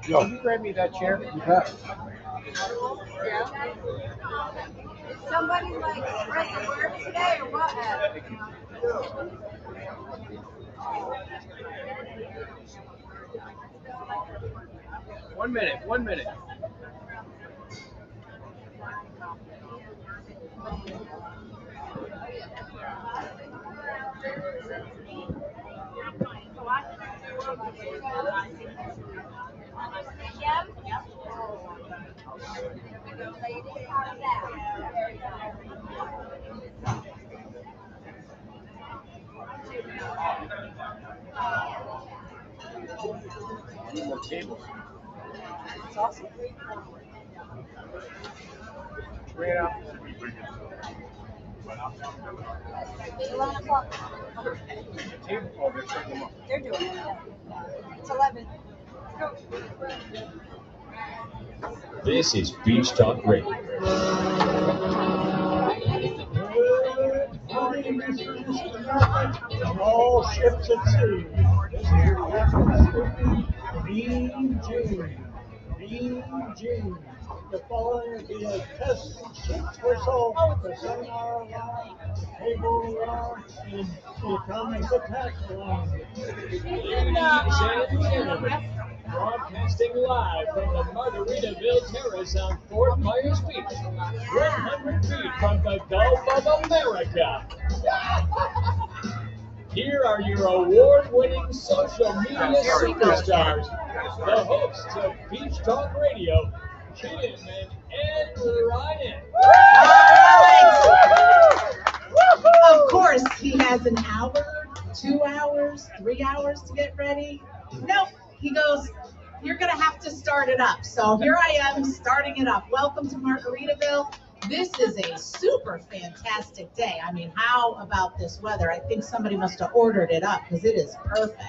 Yo, can you grab me that chair? You bet. Is somebody like spread the word today or what? One minute. Need more tables. It's awesome. Bring it out. 11 o'clock. Table. Oh, they're setting them up. They're doing it. It's 11. This is Beach Talk Radio. All ships at sea. This is your captain speaking, BG. The following will be a test ship's whistle, the sonar alarm, the cable alarm, and the atomic attack alarm. Broadcasting live from the Margaritaville Terrace on Fort Myers Beach, 100 feet from the Gulf of America. Here are your award-winning social media superstars, the hosts of Beach Talk Radio, Kim and Ryan. Of course, he has an hour, 2 hours, 3 hours to get ready. Nope, he goes, you're going to have to start it up. So here I am starting it up. Welcome to Margaritaville. This is a super fantastic day. I mean, how about this weather? I think somebody must have ordered it up because it is perfect.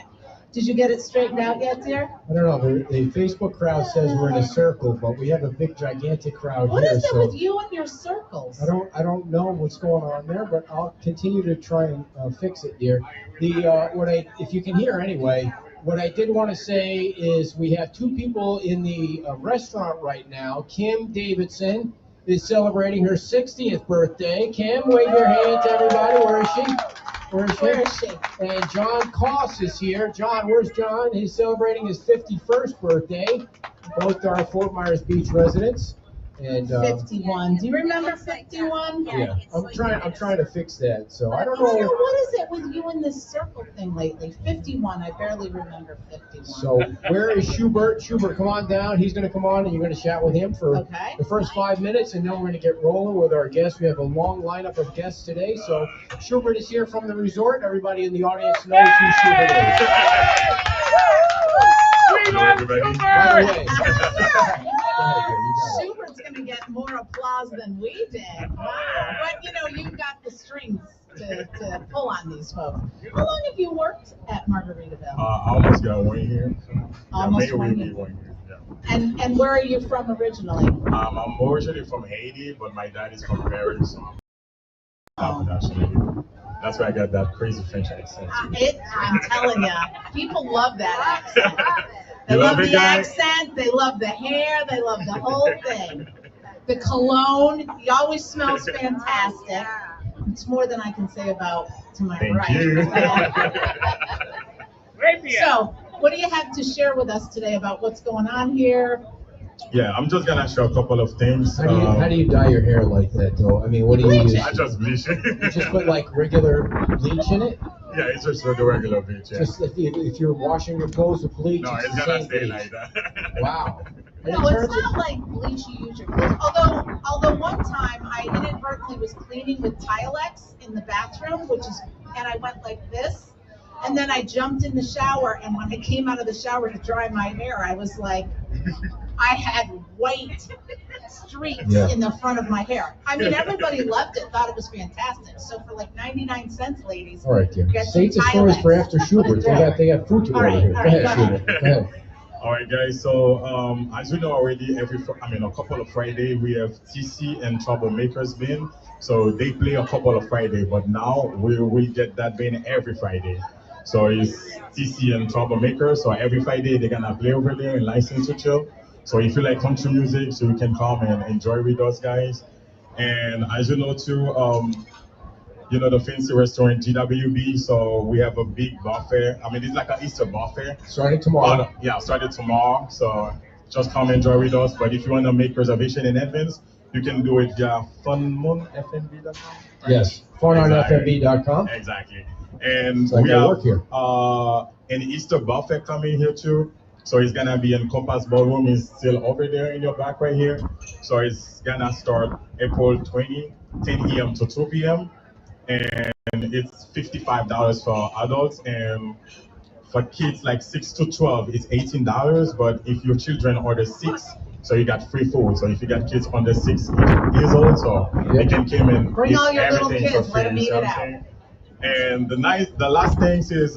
Did you get it straightened out yet, dear? I don't know. The Facebook crowd says we're in a circle, but we have a big, gigantic crowd What here. is it So with you and your circles? I don't know what's going on there, but I'll continue to try and fix it, dear. If you can hear anyway, what I did want to say is we have two people in the restaurant right now. Kim Davidson is celebrating her 60th birthday. Kim, wave your hand to everybody. Where is she? Where is she? And John Koss is here. John, where's John? He's celebrating his 51st birthday. Both are Fort Myers Beach residents. And 51. Do you remember 51? yeah, I'm trying to fix that. So I don't What know. is it with you and this circle thing lately? 51. I barely remember 51. So where is Schubert? Schubert, come on down. He's going to come on, and you're going to chat with him for the first 5 minutes, and then we're going to get rolling with our guests. We have a long lineup of guests today. So Schubert is here from the resort. Everybody in the audience knows who Schubert is. By the way. Schubert's going to get more applause than we did. Wow. But, you've got the strings to pull on these folks. How long have you worked at Margaritaville? I almost got 1 year. Almost maybe 1 year. 1 year. Yeah. And where are you from originally? I'm originally from Haiti, but my dad is from Paris, so that's why I got that crazy French accent. I'm telling you, people love that accent. They You love love it, the guys? accent, they love the hair, they love the whole thing. The cologne, he always smells fantastic. It's more than I can say about to my Thank right. you. So, what do you have to share with us today about what's going on here? Yeah, I'm just gonna show a couple of things. How do you dye your hair like that, though? I mean, what do you use? I just bleach it. You just put like regular bleach in it? Yeah, it's just the regular bleach. Yeah. Just if you're washing your clothes with bleach, No, it's it's the gonna same stay bleach. like that. Wow. And No, it it's turns not like bleach you use your clothes. Although one time I inadvertently was cleaning with Tilex in the bathroom, and I went like this, and then I jumped in the shower, and when I came out of the shower to dry my hair, I was like, I had white streaks in the front of my hair. I mean, everybody loved it, thought it was fantastic. So for like 99 cents, ladies, All right, dear. get Save some the stories Tilex. for after Schubert. They got food to All order right, here. all Go right, ahead, go ahead. Schubert. Go ahead. All right, guys. So as you know already, a couple of Friday we have TC and Troublemakers bin. So they play a couple of Friday, but now we get that bin every Friday. So it's TC and Troublemaker. So every Friday they're gonna play over there in License to Chill. So if you like country music, so you can come and enjoy with us guys. And as you know too, you know the fancy restaurant GWB. So we have a big buffet. I mean, it's like an Easter buffet. Starting tomorrow. But, yeah, started tomorrow. So just come enjoy with us. But if you want to make reservation in advance, you can do it via funmonfnb.com. Right? Yes, funonfnb.com. Exactly. And So we I have work here. an Easter buffet coming here too. So it's gonna be in Compass Ballroom. Is still over there in your back right here. So it's gonna start April 20, 10 a.m. to 2 p.m. And it's $55 for adults, and for kids like 6 to 12, it's $18. But if your children order 6, so you got free food. So if you got kids under 6 years old, so they can come and Bring eat all your little everything for kids, free. let them You eat see it what I'm out. saying? And the last thing is,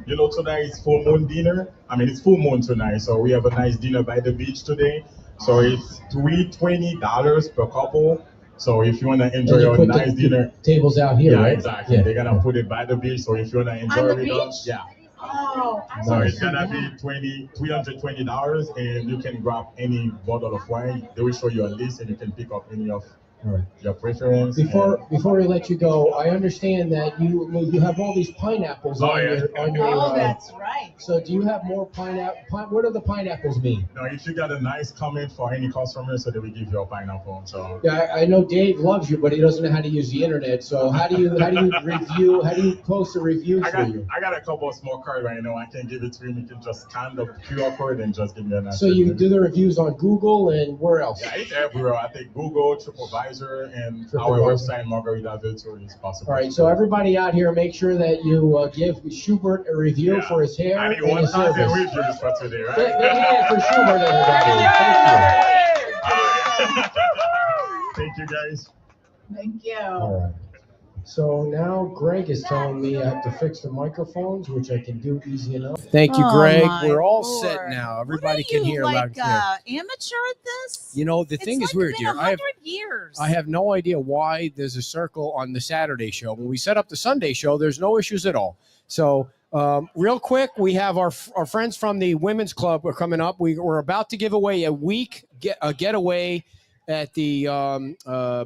you know, tonight is full moon dinner. I mean, it's full moon tonight, so we have a nice dinner by the beach today. So it's $320 per couple. So if you wanna enjoy And you your put nice the dinner, tables out here, yeah, right? exactly. Yeah. They're gonna put it by the beach. So if you wanna enjoy the with beach? us, yeah. Oh, I So wanna it's see gonna that. be $320, and you can grab any bottle of wine. They will show you a list, and you can pick up any of All right. your preference. Before we let you go, I understand that you have all these pineapples Oh, on yeah. your. Oh, that's right. So do you have more pineapple? What do the pineapples mean? Now, if you got a nice comment for any customer, so they will give you a pineapple. So Yeah, I know Dave loves you, but he doesn't know how to use the internet. So how do you review? How do you post a review for you? I got a couple of small cards right now. I can give it to him. You can just scan the QR code and just give me a nice. So you review. do the reviews on Google and where else? Yeah, it's everywhere. I think Google, TripAdvisor, and our TripAdvisor. website, Margaritaville, too, is possible. All right, so everybody out here, make sure that you give Schubert a review for his hair I need and his 1,000 service. reviews for today, right? Big hand for Schubert, everybody. Thank Thank you, guys. Thank you. you. All right. So now Greg is telling me I have to fix the microphones, which I can do easy enough. Thank you, Oh, Greg. my We're all Lord. set now. What Everybody are can you, hear like, loud and clear. Amateur at this? You know, the thing It's is like weird, been dear. 100 years. I have no idea why there's a circle on the Saturday show. When we set up the Sunday show, there's no issues at all. So, real quick, we have our friends from the Women's Club are coming up. We're about to give away a getaway at the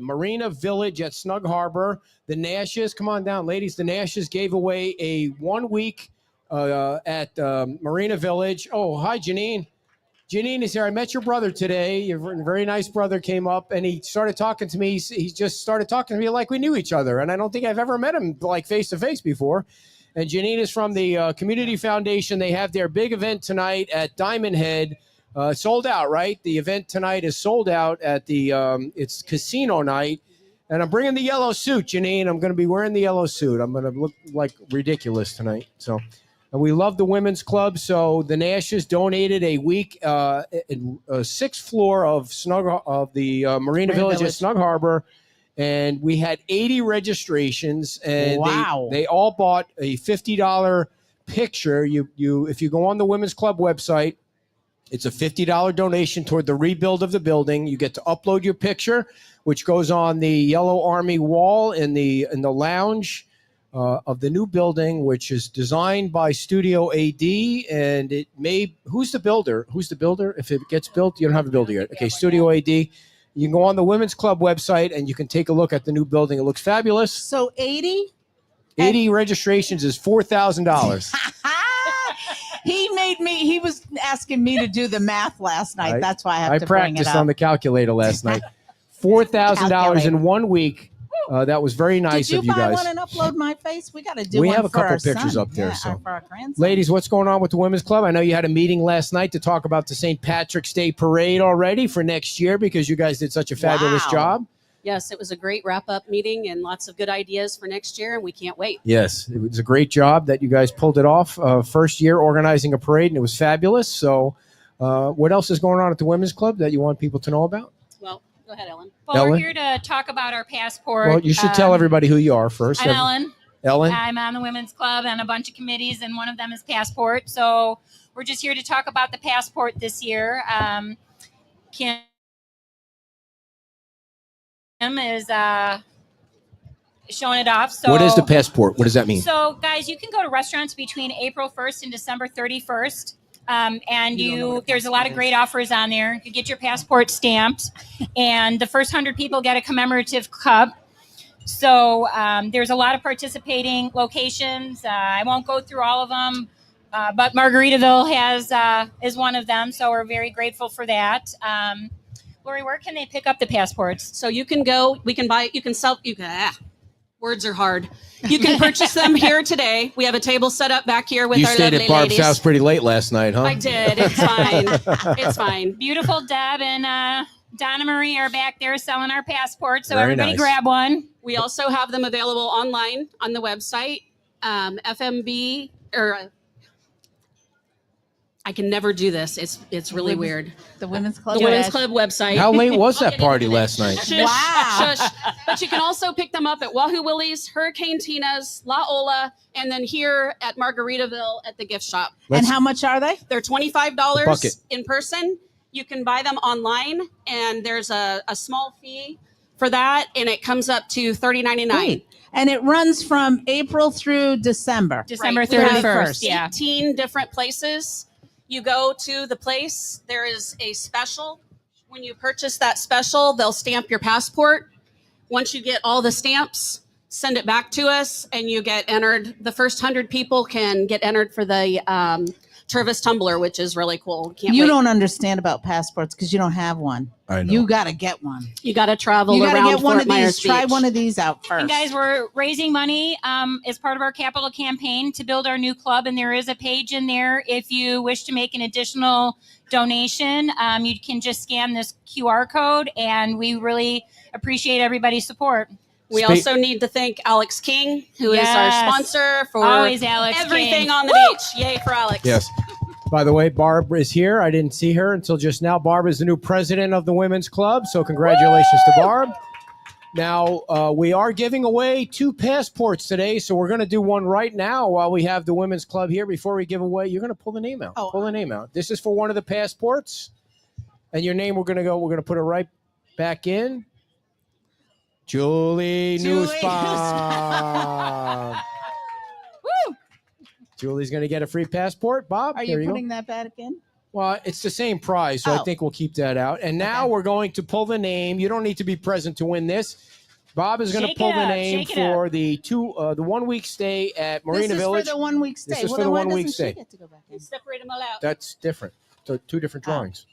Marina Village at Snug Harbor. The Nashes, come on down, ladies. The Nashes gave away a 1 week at Marina Village. Oh, hi, Janine. Janine is here. I met your brother today. Your very nice brother came up and he started talking to me. He just started talking to me like we knew each other. And I don't think I've ever met him like face to face before. And Janine is from the Community Foundation. They have their big event tonight at Diamond Head. Sold out, right? The event tonight is sold out at the, it's casino night. And I'm bringing the yellow suit, Janine. I'm going to be wearing the yellow suit. I'm going to look like ridiculous tonight. So, and we love the Women's Club. So the Nashes donated a week, sixth floor of the Marina Village at Snug Harbor. And we had 80 registrations, and Wow. they all bought a $50 picture. If you go on the Women's Club website, it's a $50 donation toward the rebuild of the building. You get to upload your picture, which goes on the Yellow Army wall in the lounge of the new building, which is designed by Studio AD. And it may who's the builder? If it gets built, you don't have a builder yet. Okay, Studio AD. You can go on the Women's Club website and you can take a look at the new building. It looks fabulous. So 80? 80 registrations is $4,000. He was asking me to do the math last night. That's why I have to bring it up. I practiced on the calculator last night. $4,000 in 1 week. That was very nice of you guys. Did you buy one and upload my face? We got to do We one have a for couple our pictures son. up there. Yeah, So, for our grandson. ladies, what's going on with the Women's Club? I know you had a meeting last night to talk about the St. Patrick's Day Parade already for next year because you guys did such a fabulous job. Yes, it was a great wrap-up meeting and lots of good ideas for next year, and we can't wait. Yes, it was a great job that you guys pulled it off. First year organizing a parade, and it was fabulous. So what else is going on at the Women's Club that you want people to know about? Well, go ahead, Ellen. Well, Ellen? we're here to talk about our passport. Well, you should tell everybody who you are first. I'm Ellen. Ellen? I'm on the Women's Club and a bunch of committees, and one of them is Passport. So we're just here to talk about the passport this year. Kim is showing it off. So What is the passport? What does that mean? So, guys, you can go to restaurants between April 1st and December 31st. And there's a lot of great offers on there. You get your passport stamped, and the first 100 people get a commemorative cup. So there's a lot of participating locations. I won't go through all of them, but Margaritaville is one of them. So we're very grateful for that. Lori, where can they pick up the passports? So you can go, we can buy, you can sell, words are hard. You can purchase them here today. We have a table set up back here with You our stayed lovely at Barb's ladies. house pretty late last night, huh? I did. It's fine. It's fine. Beautiful Deb and Donna Marie are back there selling our passports. So Very everybody nice. grab one. We also have them available online on the website, FMB, or I can never do this. It's really weird. The Women's Club. The Women's Club website. How late was I'll that get party into it. last night? Shush, Wow. shush. But you can also pick them up at Wahoo Willie's, Hurricane Tina's, La Ola, and then here at Margaritaville at the gift shop. And how much are they? They're $25 Bucket. in person. You can buy them online, and there's a small fee for that, and it comes up to $30.99. Wait. And it runs from April through December. December Right. We have 31st. Yeah. 18 different places. You go to the place, there is a special. When you purchase that special, they'll stamp your passport. Once you get all the stamps, send it back to us, and you get entered. The first 100 people can get entered for the Tervis Tumbler, which is really cool. Can't You wait. don't understand about passports because you don't have one. I know. You got to get one. You got to travel You got around to get one Fort of these. Myers Try Beach. one of these out first. And guys, we're raising money as part of our capital campaign to build our new club, and there is a page in there. If you wish to make an additional donation, you can just scan this QR code, and we really appreciate everybody's support. We also need to thank Alex King, who is our Yes. sponsor for Always Alex everything King. on the beach. Yay for Alex. Yes. By the way, Barb is here. I didn't see her until just now. Barb is the new president of the Women's Club, so congratulations to Barb. Now, we are giving away 2 passports today, so we're going to do one right now while we have the Women's Club here. Before we give away, you're going to pull the name out. Oh. Pull the name out. This is for one of the passports, and your name, we're going to put it right back in. Julie Nussbaum. Woo! Julie's going to get a free passport. Bob, Are there you go. putting that back in? Well, it's the same prize, so I Oh. think we'll keep that out. And now Okay. we're going to pull the name. You don't need to be present to win this. Bob is going to Shake it pull the up, name shake it for the 1 week stay at Marina This is Village. for the 1 week stay. This is Well, for the then why 1 week doesn't she stay. get to go back in? Separate them all out. That's different. So 2 different drawings.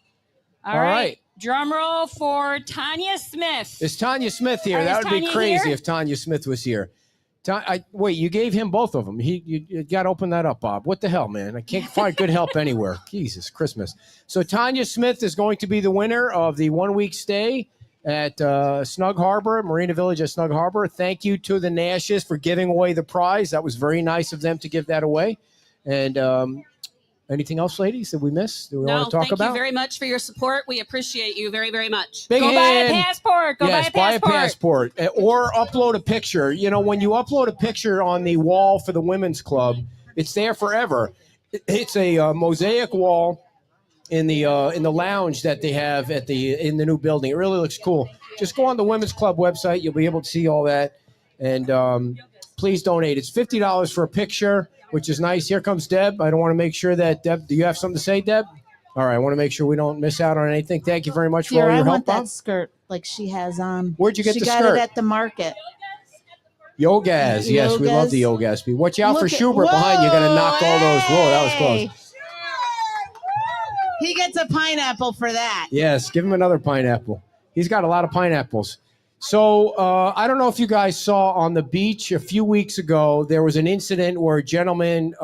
All right. Drum roll for Tanya Smith. Is Tanya Smith here? Is That would be Tanya crazy here? if Tanya Smith was here. Wait, you gave him both of them. You got to open that up, Bob. What the hell, man? I can't find good help anywhere. Jesus Christmas. So Tanya Smith is going to be the winner of the 1 week stay at Snug Harbor, Marina Village at Snug Harbor. Thank you to the Nashes for giving away the prize. That was very nice of them to give that away. And anything else, ladies, that we missed? Do we want to talk thank about? you very much for your support. We appreciate you very, very much. Big Go buy hand. a passport. Go Yes, buy a passport. or upload a picture. You know, when you upload a picture on the wall for the Women's Club, it's there forever. It's a mosaic wall in the lounge that they have in the new building. It really looks cool. Just go on the Women's Club website. You'll be able to see all that. And please donate. It's $50 for a picture, which is nice. Here comes Deb. I don't want to make sure that Deb. Do you have something to say, Deb? All right. I want to make sure we don't miss out on anything. Thank you very much for all Dear, your I help, want Bob. that skirt like she has on. Where'd you get she the got skirt? it at the market. Yogaz. Yes, we love the Yogaz. Watch out for Look at- Schubert behind you. You're going to knock all those. Whoa, that was Hey. close. He gets a pineapple for that. Yes, give him another pineapple. He's got a lot of pineapples. So I don't know if you guys saw on the beach a few weeks ago, there was an incident where a gentleman,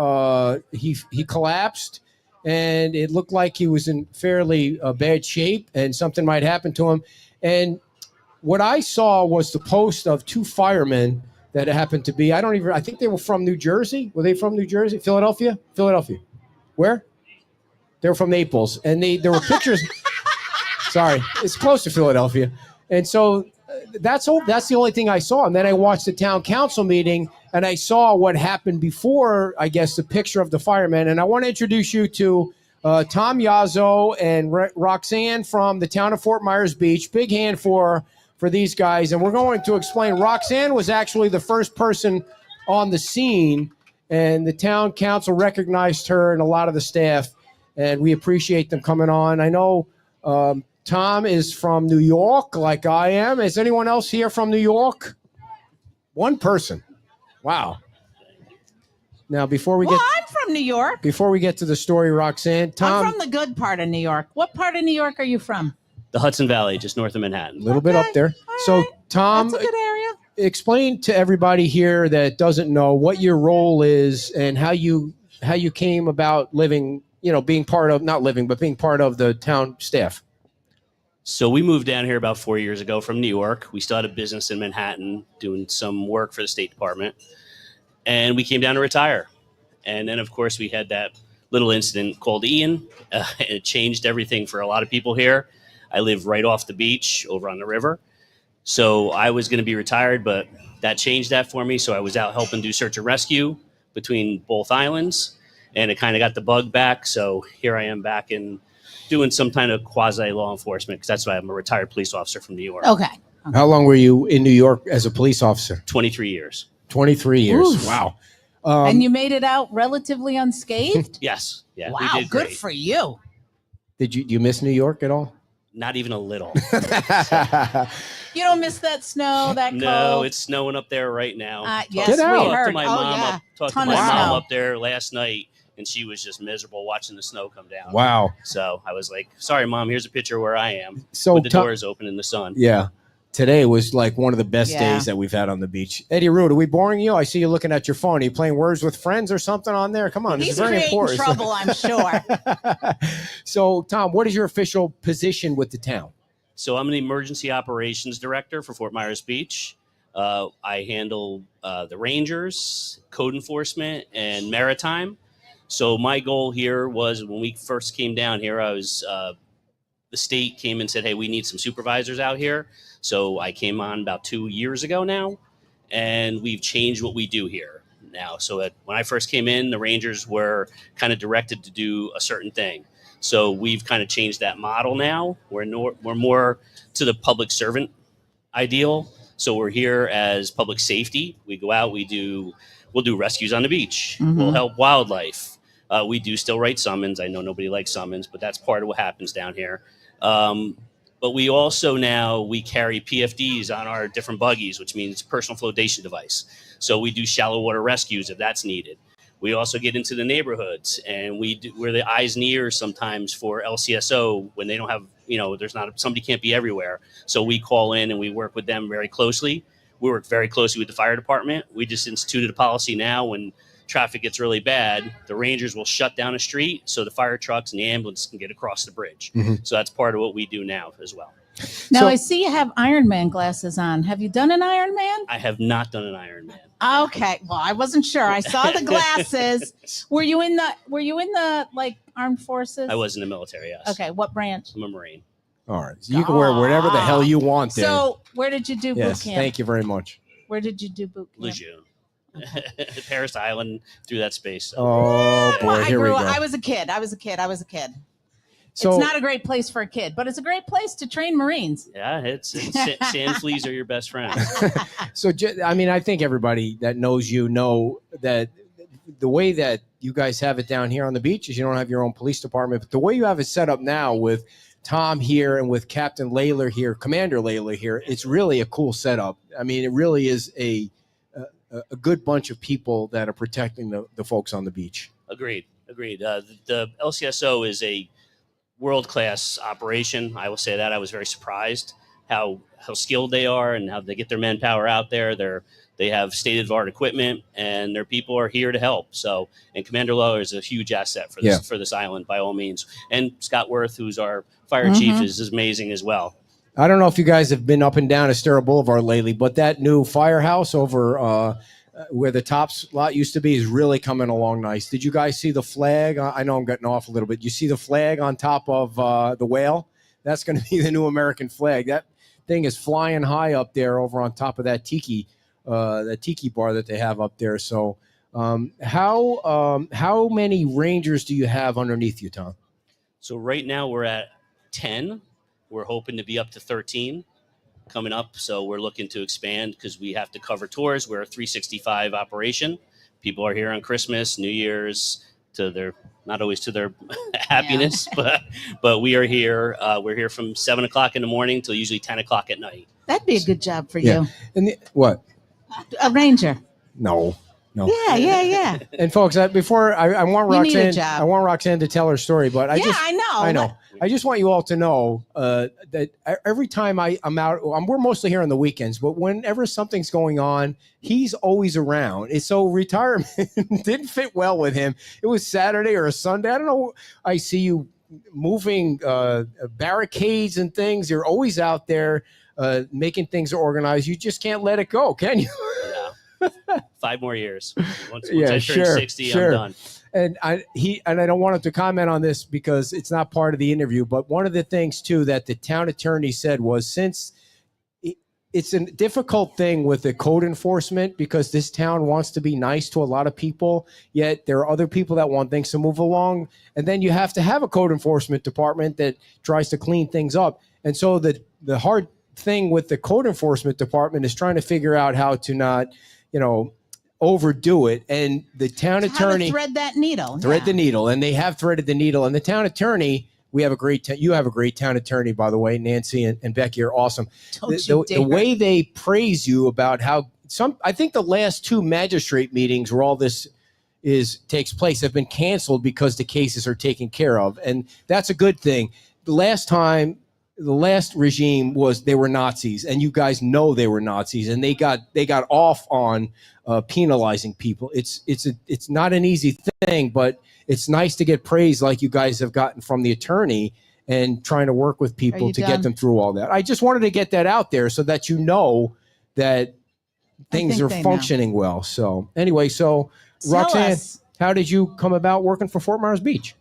he collapsed, and it looked like he was in fairly bad shape and something might happen to him. And what I saw was the post of 2 firemen that happened to be, I think they were from New Jersey. Were they from New Jersey? Philadelphia? Where? They were from Naples. And there were pictures. Sorry, it's close to Philadelphia. And so that's the only thing I saw. And then I watched the town council meeting, and I saw what happened before, I guess, the picture of the firemen. And I want to introduce you to Tom Yazzo and Roxanne from the town of Fort Myers Beach. Big hand for for these guys. And we're going to explain. Roxanne was actually the first person on the scene, and the town council recognized her and a lot of the staff, and we appreciate them coming on. I know Tom is from New York, like I am. Is anyone else here from New York? One person. Wow. Now, before we I'm from New York. Before we get to the story, Roxanne, Tom, I'm from the good part of New York. What part of New York are you from? The Hudson Valley, just north of Manhattan. a little bit up there. So, Tom, That's a good area. explain to everybody here that doesn't know what your role is and how you came about living, being part of, not living, but being part of the town staff. So we moved down here about 4 years ago from New York. We still had a business in Manhattan doing some work for the State Department. And we came down to retire. And then, of course, we had that little incident called Ian. It changed everything for a lot of people here. I live right off the beach over on the river. So I was going to be retired, but that changed that for me. So I was out helping do search and rescue between both islands. And it kind of got the bug back. So here I am back in doing some kind of quasi law enforcement, because that's why I'm a retired police officer from New York. Okay. How long were you in New York as a police officer? 23 years. 23 years. Oof. Wow. And you made it out relatively unscathed? Yes. Yeah. Wow, we did good great. for you. Do you miss New York at all? Not even a little. You don't miss that snow, that cold? No, it's snowing up there right now. Yes, Get out. we Talked heard. to my Oh, mom yeah. up, talked to Ton my of mom snow. up there last night, and she was just miserable watching the snow come down. Wow. So I was like, sorry, Mom, here's a picture where I am So with the Tom- doors open in the sun. Yeah. Today was like one of the best Yeah. days that we've had on the beach. Eddie Root, are we boring you? I see you looking at your phone. Are you playing Words with Friends or something on there? Come on, this He's is very creating important. trouble, I'm sure. So, Tom, what is your official position with the town? So I'm an emergency operations director for Fort Myers Beach. I handle the Rangers, code enforcement, and maritime. So my goal here was, when we first came down here, the state came and said, hey, we need some supervisors out here. So I came on about 2 years ago now, and we've changed what we do here now. So when I first came in, the Rangers were kind of directed to do a certain thing. So we've kind of changed that model now. We're more to the public servant ideal. So we're here as public safety. We go out, we'll do rescues on the beach. Mhm. We'll help wildlife. We do still write summons. I know nobody likes summons, but that's part of what happens down here. But we also we carry PFDs on our different buggies, which means personal flotation device. So we do shallow water rescues if that's needed. We also get into the neighborhoods, and we're the eyes and ears sometimes for LCSO when they don't have, somebody can't be everywhere. So we call in and we work with them very closely. We work very closely with the fire department. We just instituted a policy now: when traffic gets really bad, the Rangers will shut down a street so the fire trucks and the ambulance can get across the bridge. Mm-hmm. So that's part of what we do now as well. Now, So- I see you have Iron Man glasses on. Have you done an Iron Man? I have not done an Ironman. Okay. Well, I wasn't sure. I saw the glasses. Were you in the like armed forces? I was in the military, yes. Okay. What branch? I'm a Marine. All right. So you can wear whatever the hell you want there. So, where did you do yes, boot camp? thank you very much. Where did you do boot camp? Lejeune. Paris Island, through that space. So. Oh, boy, Well, here we go. I was a kid. So, It's not a great place for a kid, but it's a great place to train Marines. Yeah, sand fleas are your best friend. I think everybody that knows you know that the way that you guys have it down here on the beach is you don't have your own police department, but the way you have it set up now with Tom here and with Captain Layler here, Commander Layler here, it's really a cool setup. I mean, it really is a good bunch of people that are protecting the folks on the beach. Agreed. The LCSO is a world-class operation. I will say that. I was very surprised how skilled they are and how they get their manpower out there. They have state-of-the-art equipment, and their people are here to help. So, and Commander Lowe is a huge asset for this island, by all means. And Scott Worth, who's our fire chief, is amazing as well. I don't know if you guys have been up and down Estera Boulevard lately, but that new firehouse over where the Tops lot used to be is really coming along nice. Did you guys see the flag? I know I'm getting off a little bit. You see the flag on top of the whale? That's going to be the new American flag. That thing is flying high up there over on top of that tiki bar that they have up there. So how many Rangers do you have underneath you, Tom? So right now we're at 10. We're hoping to be up to 13. coming up, so we're looking to expand because we have to cover tours. We're a 365 operation. People are here on Christmas, New Year's, to their not always to their happiness, but we are here. We're here from 7 o'clock in the morning till usually 10 o'clock at night. That'd be a good job for Yeah. you. And what? A ranger. No. Yeah. And folks, before I want You need a Roxanne, job. I want Roxanne to tell her story, but I I know. I just want you all to know that every time I'm out, we're mostly here on the weekends, but whenever something's going on, he's always around. It's so retirement didn't fit well with him. It was Saturday or a Sunday. I don't know. I see you moving barricades and things. You're always out there making things organized. You just can't let it go, can you? 5 more years. Once I turn 60, I'm done. And I don't want him to comment on this because it's not part of the interview, but one of the things too that the town attorney said was, since it's a difficult thing with the code enforcement, because this town wants to be nice to a lot of people, yet there are other people that want things to move along, and then you have to have a code enforcement department that tries to clean things up. And so the hard thing with the code enforcement department is trying to figure out how to not, overdo it. And the town attorney thread that needle. The needle, and they have threaded the needle. And the town attorney, you have a great town attorney, by the way. Nancy and Becky are awesome. The way they praise you about how I think the last 2 magistrate meetings where all this takes place have been canceled because the cases are taken care of, and that's a good thing. The last regime they were Nazis, and you guys know they were Nazis, and they got off on penalizing people. It's not an easy thing, but it's nice to get praise like you guys have gotten from the attorney and trying to work with people to get them through all that. I just wanted to get that out there so that you know that things are functioning well. So anyway, Roxanne, how did you come about working for Fort Myers Beach?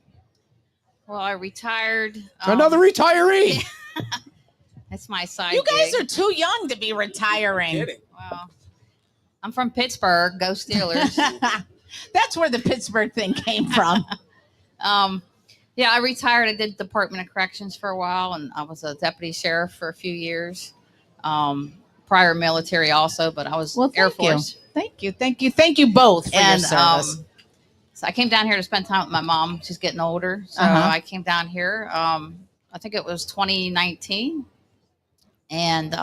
Well, I retired. Another retiree. That's my side. You guys are too young to be retiring. Well, I'm from Pittsburgh. Go Steelers. That's where the Pittsburgh thing came from. Yeah, I retired. I did Department of Corrections for a while, and I was a deputy sheriff for a few years. Prior military also, but I was Air Force. Thank you both for your service. So I came down here to spend time with my mom. She's getting older, so I came down here. I think it was 2019, and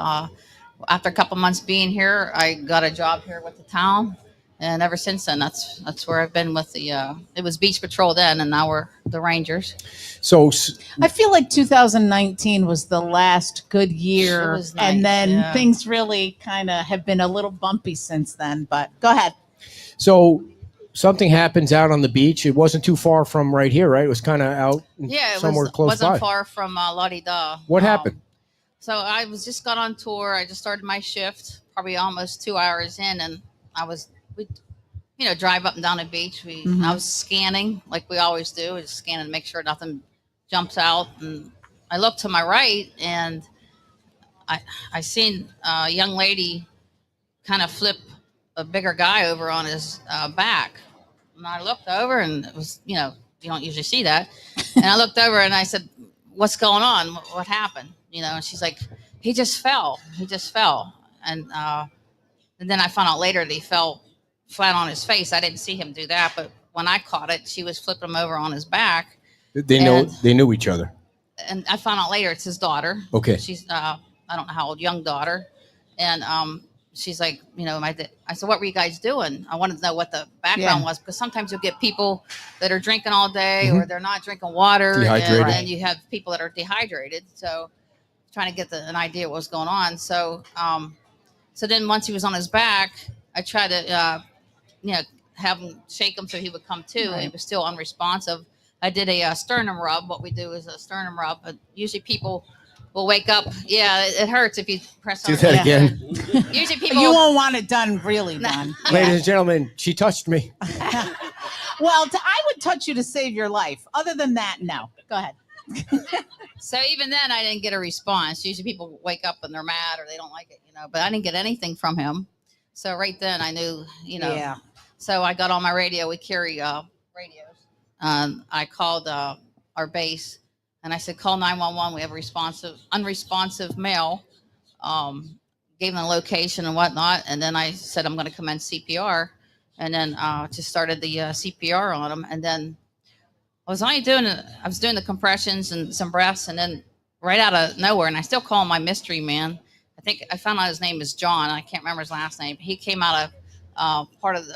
after a couple months being here, I got a job here with the town, and ever since then, that's where I've been with the. It was Beach Patrol then, and now we're the Rangers. So I feel like 2019 was the last good year, It was nice, and then yeah. things really kind of have been a little bumpy since then. But go ahead. So something happens out on the beach. It wasn't too far from right here, right? It was kind of out somewhere close wasn't by. far from La Di Da. What happened? So I just got on tour. I just started my shift, probably almost 2 hours in, and we drive up and down the beach. I was scanning like we always do, just scanning to make sure nothing jumps out. And I looked to my right, and I seen a young lady kind of flip a bigger guy over on his back. And I looked over, and it was, you don't usually see that. And I looked over, and I said, "What's going on? What happened?" And she's like, he just fell. And then I found out later that he fell flat on his face. I didn't see him do that, but when I caught it, she was flipping him over on his back. They knew each other. And I found out later it's his daughter. Okay. She's I don't know how old, young daughter. And she's like, I said, "What were you guys doing?" I wanted to know what the background was, because sometimes you'll get people that are drinking all day or they're not drinking water, Dehydrated. and then you have people that are dehydrated. So trying to get an idea of what was going on. So so then once he was on his back, I tried to have him shake him so he would come to, and he was still unresponsive. I did a sternum rub. What we do is a sternum rub. But usually people will wake up. Yeah, it hurts if you press on. Do that again. Usually people. You won't want it done really done. Ladies and gentlemen, she touched me. Well, I would touch you to save your life. Other than that, no. Go ahead. So even then, I didn't get a response. Usually people wake up and they're mad or they don't like it, but I didn't get anything from him. So right then I knew, Yeah. So I got on my radio. We carry radios. I called our base and I said, "Call 911. We have a unresponsive male gave them the location and whatnot, and then I said I'm going to commence CPR, and then just started the CPR on them, and then I was doing the compressions and some breaths, and then right out of nowhere, and I still call him my mystery man. I think I found out his name is John. I can't remember his last name. He came out of part of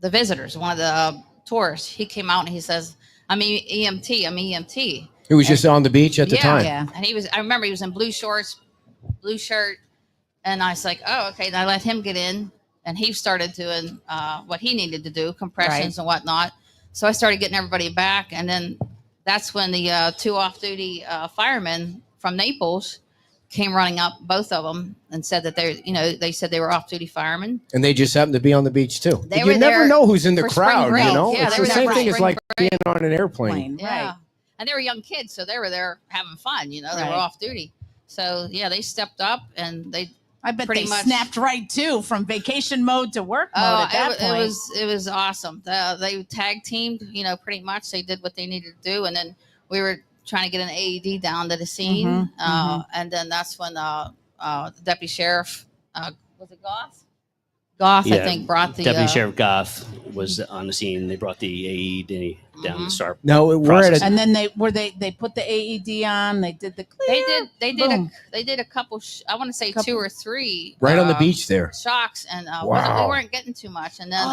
the visitors, one of the tourists. He came out and he says, I'm EMT. I'm EMT. He was just on the beach at the time. Yeah. And I remember he was in blue shorts, blue shirt. And I was like, oh, okay. And I let him get in, and he started doing what he needed to do, compressions and whatnot. So I started getting everybody back. And then that's when the 2 off-duty firemen from Naples came running up, both of them, and said that they said they were off-duty firemen. And they just happened to be on the beach too. They You were never there know who's in the for spring crowd, break. you know? Yeah, It's they the were same there thing for as spring like break. being on an airplane. Yeah. And they were young kids, so they were there having fun, They were off duty. So, yeah, they stepped up, and I bet pretty they much snapped right too, from vacation mode to work mode at that point. It was awesome. They tag teamed, pretty much. They did what they needed to do, and then we were trying to get an AED down to the scene, and then that's when the deputy sheriff was it Goth? Goth, I think, brought the Deputy Sheriff Goth was on the scene. They brought the AED down to start. No, we're at and then they put the AED on. They did the clear. They did a couple. I want to say 2 or 3 right on the beach there. shocks, and Wow. we weren't getting too much. And then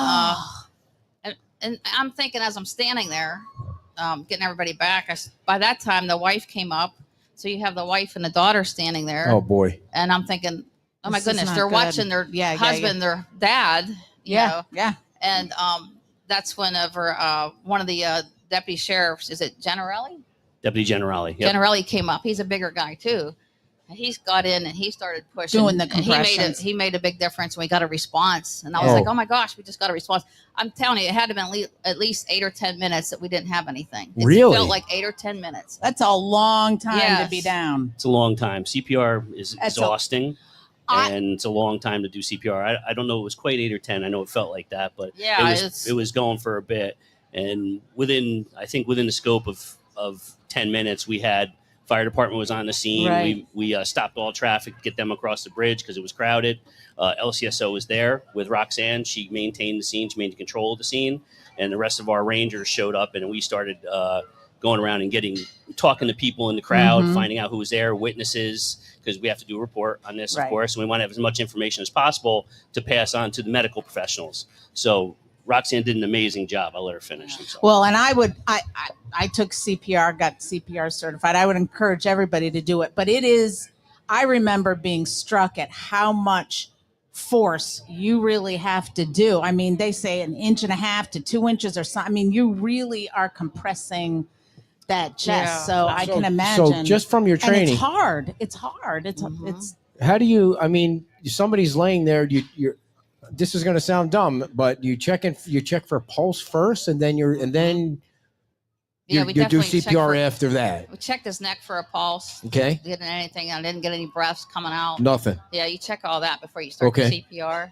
and I'm thinking as I'm standing there, getting everybody back. By that time, the wife came up, so you have the wife and the daughter standing there. Oh boy! And I'm thinking, oh my This is goodness, not they're good. watching their husband, their dad. You know? And that's whenever one of the deputy sheriffs, is it Generelli? Deputy Generali. Yep. Generelli came up. He's a bigger guy too. And he's got in and he started pushing. Doing the And compressions. he made a big difference. And we got a response. And I was Oh. like, oh my gosh, we just got a response. I'm telling you, it had to have been at least 8 or 10 minutes that we didn't have anything. It Really? felt like 8 or 10 minutes. That's a long time to Yes. be down. It's a long time. CPR is That's exhausting, and it's a long time to do CPR. I don't know. It was quite 8 or 10. I know it felt like that, but Yeah, it was going for a bit. And within the scope of 10 minutes, we had fire department was on the scene. Right. We stopped all traffic, get them across the bridge because it was crowded. LCSO was there with Roxanne. She maintained the scene. She maintained control of the scene. And the rest of our rangers showed up, and we started going around and talking to people in the crowd, finding out who was there, witnesses, because we have to do a report on this, Right. of course, and we want to have as much information as possible to pass on to the medical professionals. So Roxanne did an amazing job. I'll let her finish. I'm sorry. Well, and I took CPR, got CPR certified. I would encourage everybody to do it, but I remember being struck at how much force you really have to do. I mean, they say 1.5 inches to 2 inches or something. I mean, you really are compressing that chest. Yeah. So I can imagine. So just from your And training, it's hard. It's hard. It's how do you? I mean, somebody's laying there. You're. This is going to sound dumb, but you check for pulse first, and then you Yeah, you we do definitely check CPR for- after that. We checked his neck for a pulse. Okay. Didn't anything. I didn't get any breaths coming out. Nothing. Yeah, you check all that before you start Okay. the CPR.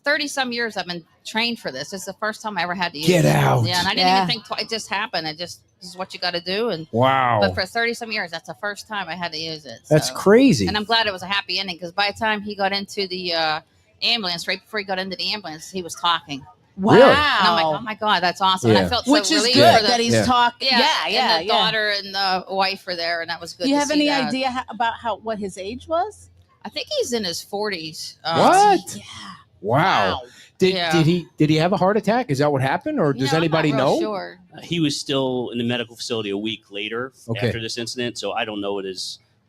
30 some years I've been trained for this. It's the first time I ever had to use Get it. out. Yeah, and I didn't even think it just happened. This is what you got to do. And Wow. But for 30 some years, that's the first time I had to use it. That's so. crazy. And I'm glad it was a happy ending because by the time he got into the ambulance, right before he got into the ambulance, he was talking. wow. Really? And I'm like, oh my God, that's awesome. And Yeah. I felt so Which is relieved good for the, that he's Yeah. talking. yeah, Yeah. and the daughter and the wife were there, and that was good. Do you to have see any that. idea about what his age was? I think he's in his 40s. What? Yeah. Wow. Did Yeah. he have a heart attack? Is that what happened, or does I'm anybody not real know? Sure. He was still in the medical facility a week later Okay. after this incident, so I don't know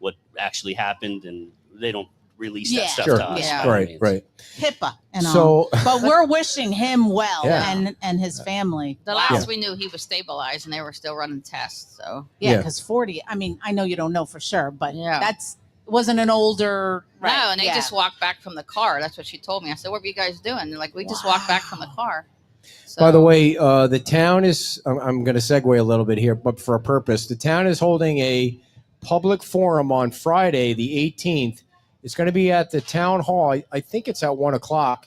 what actually happened, and they don't release Yeah. that stuff Sure. to us. Yeah. by all Right. means. Right. HIPAA and all. So But we're wishing him well Yeah. and his family. The last we knew, he was stabilized, and they were still running tests. So Yeah, Yeah. because 40. I mean, I know you don't know for sure, but Yeah. that's wasn't an older. no, and they yeah. just walked back from the car. That's what she told me. I said, "What were you guys doing?" They're like, "We just walked back from the car." So, By the way, the town is, I'm going to segue a little bit here, but for a purpose. The town is holding a public forum on Friday, the 18th. It's going to be at the town hall. I think it's at 1 o'clock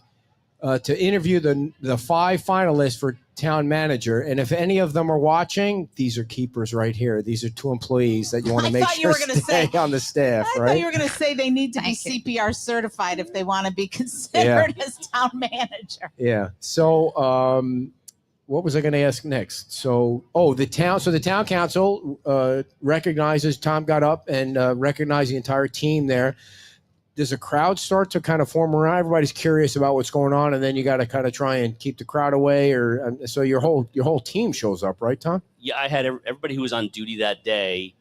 to interview the 5 finalists for town manager. And if any of them are watching, these are keepers right here. These are 2 employees that you want to make sure stay on the staff, I right? thought you were going to say they need to be CPR certified if they want to be considered as town manager. Yeah. So, what was I going to ask next? So, the town council recognizes, Tom got up and recognized the entire team there. Does a crowd start to kind of form around? Everybody's curious about what's going on, and then you got to kind of try and keep the crowd away, or so your whole team shows up, right, Tom? Yeah, I had everybody who was on duty that day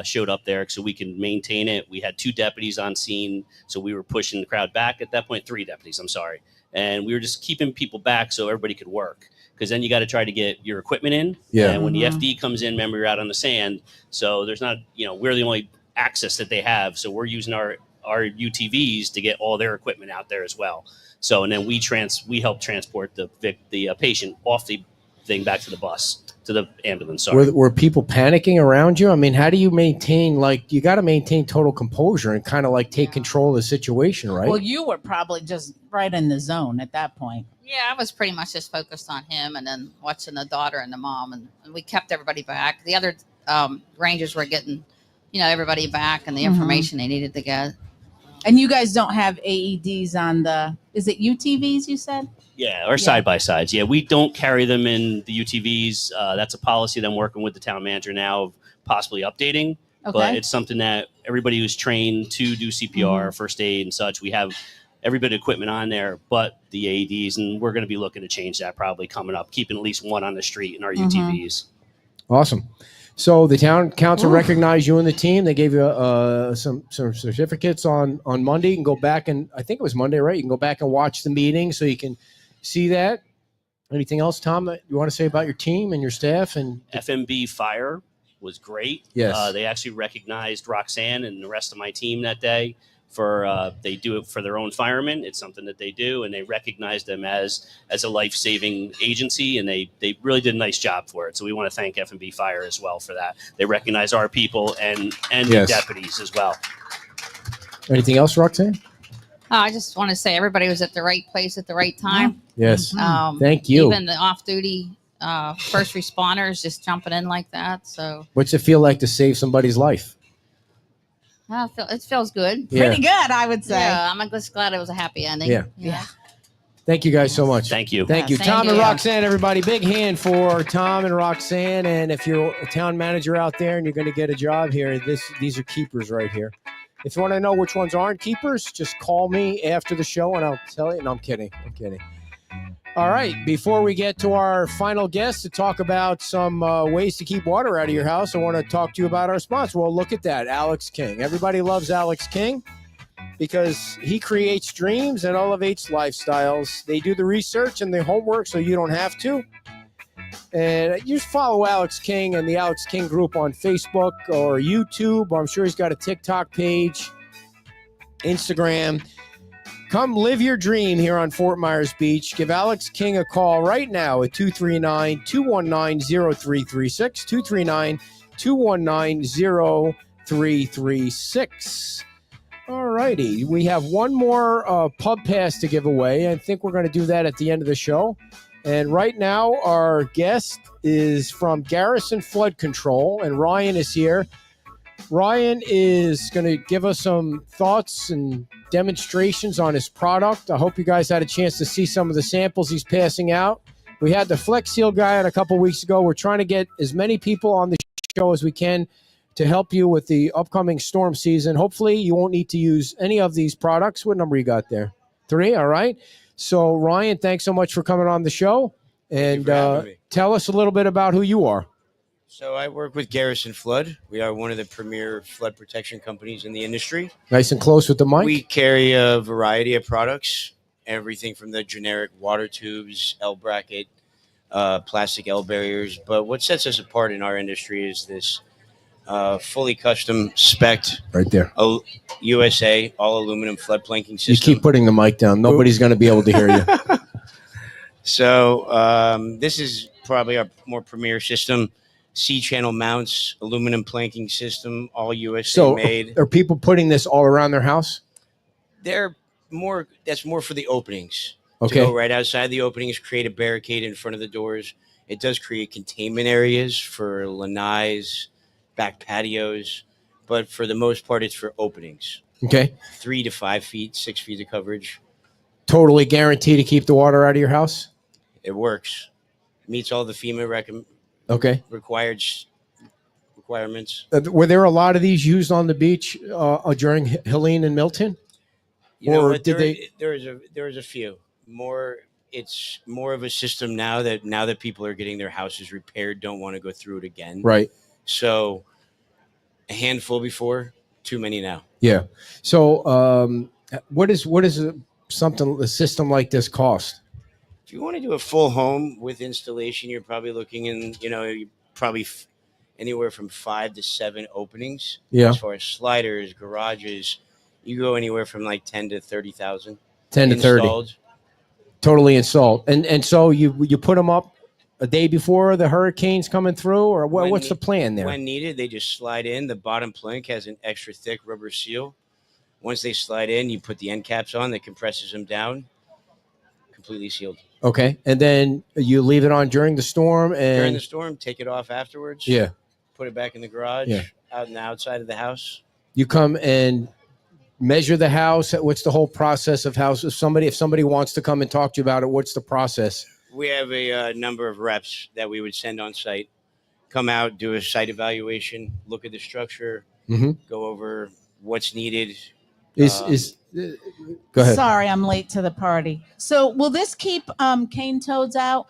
showed up there so we can maintain it. We had 2 deputies on scene, so we were pushing the crowd back at that point. 3 deputies, I'm sorry, and we were just keeping people back so everybody could work. Because then you got to try to get your equipment in. Yeah. And when the FD comes in, remember, you're out on the sand, so there's not, we're the only access that they have, so we're using our UTVs to get all their equipment out there as well. So, and then we help transport the patient off the thing back to the bus, to the ambulance. Sorry. Were people panicking around you? I mean, how do you maintain, you got to maintain total composure and kind of take control of the situation, right? Well, you were probably just right in the zone at that point. Yeah, I was pretty much just focused on him and then watching the daughter and the mom, and we kept everybody back. The other Rangers were getting, everybody back and the information they needed to get. And you guys don't have AEDs on is it UTVs you said? Yeah, or side-by-sides. Yeah, we don't carry them in the UTVs. That's a policy that I'm working with the town manager now of possibly updating. Okay. But it's something that everybody who's trained to do CPR, first aid and such, we have every bit of equipment on there but the AEDs, and we're going to be looking to change that probably coming up, keeping at least 1 on the street in our UTVs. Awesome. So the town council recognized you and the team. They gave you some certificates on Monday. You can go back and I think it was Monday, right? You can go back and watch the meeting so you can see that. Anything else, Tom, that you want to say about your team and your staff? And FMB Fire was great. Yes. They actually recognized Roxanne and the rest of my team that day for they do it for their own firemen. It's something that they do, and they recognize them as a life-saving agency, and they really did a nice job for it. So we want to thank F&B Fire as well for that. They recognize our people and the deputies as well. Anything else, Roxanne? I just want to say everybody was at the right place at the right time. Yes. Thank you. Even the off-duty first responders just jumping in like that. So What's it feel like to save somebody's life? it feels good. Yeah. Pretty good, I would say. Yeah, I'm just glad it was a happy ending. Yeah. Thank you guys so much. Thank you. Thank you. Thank Tom and you. Roxanne, everybody. Big hand for Tom and Roxanne. And if you're a town manager out there and you're going to get a job here, these are keepers right here. If you want to know which ones aren't keepers, just call me after the show and I'll tell you. No, I'm kidding. All right. Before we get to our final guest to talk about some ways to keep water out of your house, I want to talk to you about our sponsor. Well, look at that. Alex King. Everybody loves Alex King because he creates dreams and elevates lifestyles. They do the research and the homework so you don't have to. And you just follow Alex King and the Alex King group on Facebook or YouTube. I'm sure he's got a TikTok page, Instagram. Come live your dream here on Fort Myers Beach. Give Alex King a call right now at 239-219-0336, 239-219-0336. All righty. We have one more pub pass to give away. I think we're going to do that at the end of the show. And right now, our guest is from Garrison Flood Control, and Ryan is here. Ryan is going to give us some thoughts and demonstrations on his product. I hope you guys had a chance to see some of the samples he's passing out. We had the Flex Seal guy on a couple weeks ago. We're trying to get as many people on the show as we can to help you with the upcoming storm season. Hopefully, you won't need to use any of these products. What number you got there? 3, all right. So, Ryan, thanks so much for coming on the show. And tell us a little bit about who you are. So I work with Garrison Flood. We are one of the premier flood protection companies in the industry. Nice and close with the mic. We carry a variety of products, everything from the generic water tubes, L bracket, plastic L barriers. But what sets us apart in our industry is this fully custom spec'd right there, USA all aluminum flood planking system. You keep putting the mic down. Nobody's going to be able to hear you. So this is probably our more premier system. C-channel mounts, aluminum planking system, all USA made. Are people putting this all around their house? That's more for the openings. to go right outside the openings, create a barricade in front of the doors. It does create containment areas for lanais, back patios, but for the most part, it's for openings. Okay. 3 to 5 feet, 6 feet of coverage. Totally guaranteed to keep the water out of your house? It works. Meets all the FEMA requirements. Were there a lot of these used on the beach during Helene and Milton? You know what? There is a few more. It's more of a system now that people are getting their houses repaired, don't want to go through it again. Right. So a handful before, too many now. Yeah. So what is a system like this cost? If you want to do a full home with installation, you're probably looking in, anywhere from 5 to 7 openings. Yeah. As far as sliders, garages, you go anywhere from like 10 to 30,000. 10 to 30. Totally installed. And so you put them up a day before the hurricane's coming through, or what's the plan there? When needed, they just slide in. The bottom plank has an extra thick rubber seal. Once they slide in, you put the end caps on that compresses them down. Completely sealed. Okay. And then you leave it on during the storm? During the storm, take it off afterwards. Yeah. Put it back in the garage, out in the outside of the house. You come and measure the house. What's the whole process of house? If somebody wants to come and talk to you about it, what's the process? We have a number of reps that we would send on site, come out, do a site evaluation, look at the structure, go over what's needed. Go ahead. Sorry, I'm late to the party. So will this keep cane toads out?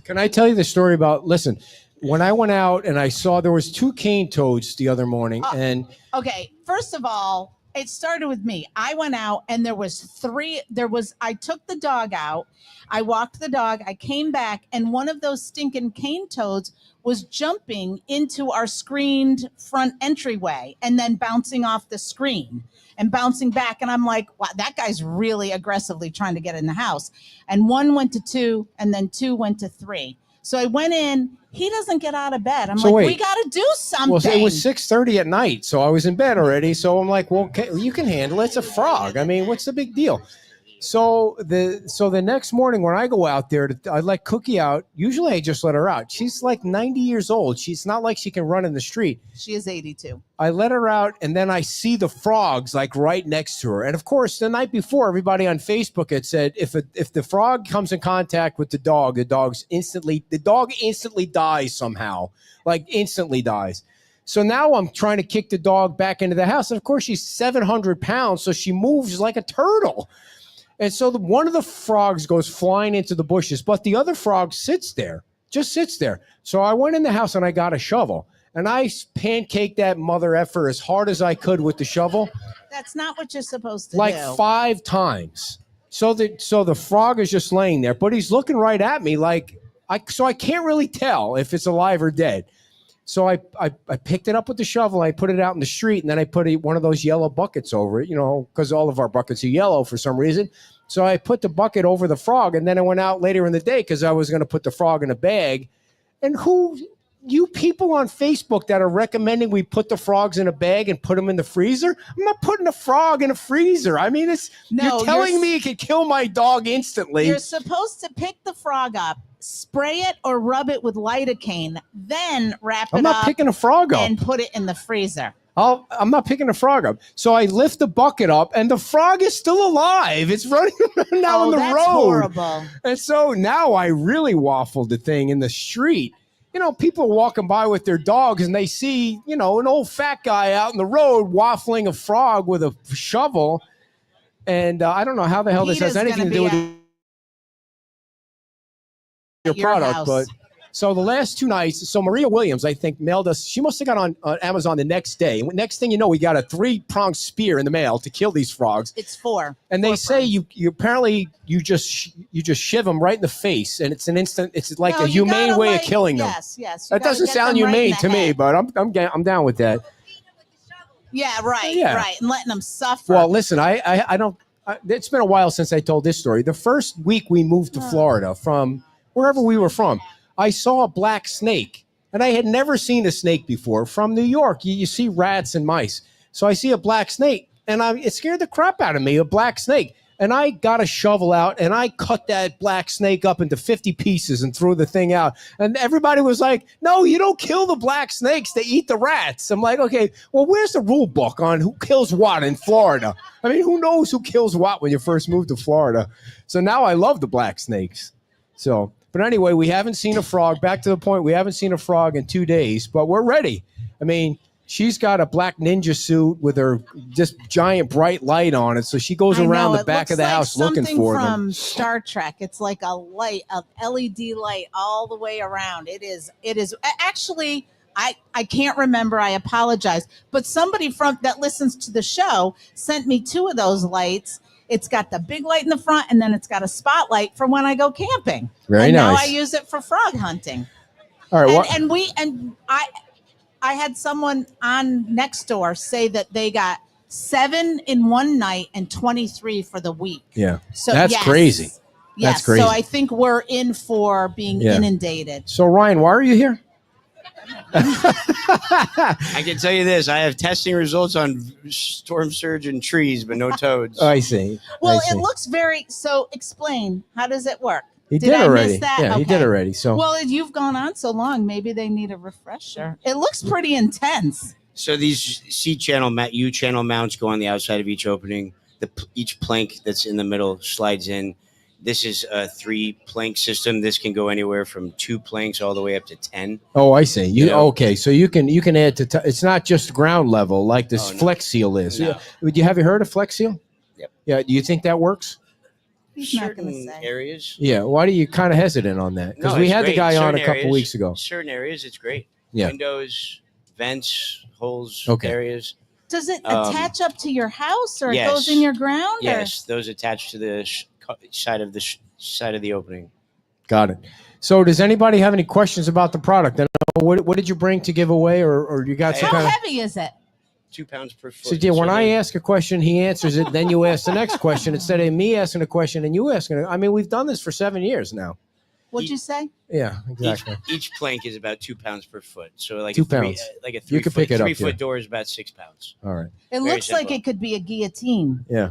Can I tell you the story about, listen, when I went out and I saw there was 2 cane toads the other morning, and okay, first of all, it started with me. I went out and there was 3. I took the dog out. I walked the dog. I came back and one of those stinking cane toads was jumping into our screened front entryway and then bouncing off the screen and bouncing back. And I'm like, wow, that guy's really aggressively trying to get in the house. And 1 went to 2 and then 2 went to 3. So I went in. He doesn't get out of bed. I'm like, we got to do something. Well, it was 6:30 at night, so I was in bed already. So I'm like, well, okay, you can handle it. It's a frog. I mean, what's the big deal? So the next morning when I go out there, I let Cookie out. Usually I just let her out. She's like 90 years old. She's not like she can run in the street. She is 82. I let her out, and then I see the frogs like right next to her. And of course, the night before, everybody on Facebook had said if the frog comes in contact with the dog instantly dies somehow, like instantly dies. So now I'm trying to kick the dog back into the house, and of course she's 700 pounds, so she moves like a turtle. And so one of the frogs goes flying into the bushes, but the other frog just sits there. So I went in the house and I got a shovel. And I pancaked that mother effer as hard as I could with the shovel. That's not what you're supposed to like do. 5 times. So the frog is just laying there, but he's looking right at me I can't really tell if it's alive or dead. So I picked it up with the shovel. I put it out in the street, and then I put one of those yellow buckets over it, because all of our buckets are yellow for some reason. So I put the bucket over the frog, and then I went out later in the day because I was going to put the frog in a bag. And you people on Facebook that are recommending we put the frogs in a bag and put them in the freezer? I'm not putting a frog in a freezer. I mean, you're telling me it could kill my dog instantly. You're supposed to pick the frog up, spray it or rub it with lidocaine, then wrap it up. I'm not picking a frog up. And put it in the freezer. I'm not picking a frog up. So I lift the bucket up, and the frog is still alive. It's running around now on the road. Horrible. And so now I really waffled the thing in the street. People are walking by with their dogs, and they see, an old fat guy out in the road waffling a frog with a shovel. And I don't know how the hell this has anything to do with your product, house. But so the last 2 nights, so Maria Williams, I think, mailed us. She must have got on Amazon the next day. Next thing you know, we got a 3-pronged spear in the mail to kill these frogs. It's 4. And they say you apparently you just shiv them right in the face, and it's an instant. It's like a humane way of killing them. Yes. That doesn't sound humane to me, but I'm down with that. Yeah, right. Yeah. Right, and letting them suffer. Well, listen, I don't. It's been a while since I told this story. The first week we moved to Florida from wherever we were from, I saw a black snake, and I had never seen a snake before. From New York, you see rats and mice. So I see a black snake, and it scared the crap out of me, a black snake. And I got a shovel out and I cut that black snake up into 50 pieces and threw the thing out. And everybody was like, no, you don't kill the black snakes. They eat the rats. I'm like, okay, well, where's the rule book on who kills what in Florida? I mean, who knows who kills what when you first moved to Florida? So now I love the black snakes. So, but anyway, we haven't seen a frog. Back to the point, we haven't seen a frog in 2 days, but we're ready. I mean, she's got a black ninja suit with her just giant bright light on it. So she goes around the back of the house looking for them. From Star Trek. It's like a light, a LED light all the way around. It is actually, I can't remember. I apologize. But somebody that listens to the show sent me 2 of those lights. It's got the big light in the front, and then it's got a spotlight for when I go camping. Very nice. Now I use it for frog hunting. All right. I had someone on Nextdoor say that they got 7 in one night and 23 for the week. Yeah. So that's crazy. Yes. That's crazy. So I think we're in for being inundated. So Ryan, why are you here? I can tell you this: I have testing results on storm surge and trees, but no toads. I see. Well, it looks very. So explain. How does it work? He did I already. miss that? Yeah, he did already. So well, you've gone on so long. Maybe they need a refresher. It looks pretty intense. So these U-channel mounts go on the outside of each opening. Each plank that's in the middle slides in. This is a 3-plank system. This can go anywhere from 2 planks all the way up to 10. Oh, I see. Okay? So you can add to. It's not just ground level like this Flex Seal is. No. Have you heard of Flex Seal? Yep. Yeah. Do you think that works? He's not going to Certain say. areas. Yeah. Why are you kind of hesitant on that? Because we it's had the great. guy on a Certain couple areas- weeks ago. Certain areas, it's great. Yeah. Windows, vents, holes, Okay. areas. Does it attach up to your house, or yes. it goes in your ground? Yes, those attached to the side of the opening. Got it. So does anybody have any questions about the product? And what did you bring to give away, or you got some How kind of? heavy is it? 2 pounds per foot. So yeah, when I ask a question, he answers it. Then you ask the next question instead of me asking a question and you asking it. I mean, we've done this for 7 years now. What'd you say? Yeah, exactly. Each plank is about 2 pounds per foot. So like 2 a 3, pounds. like a 3 You can foot, pick it up, 3 foot yeah. door is about 6 pounds. All right. It Very looks like simple. it could be a guillotine. Yeah.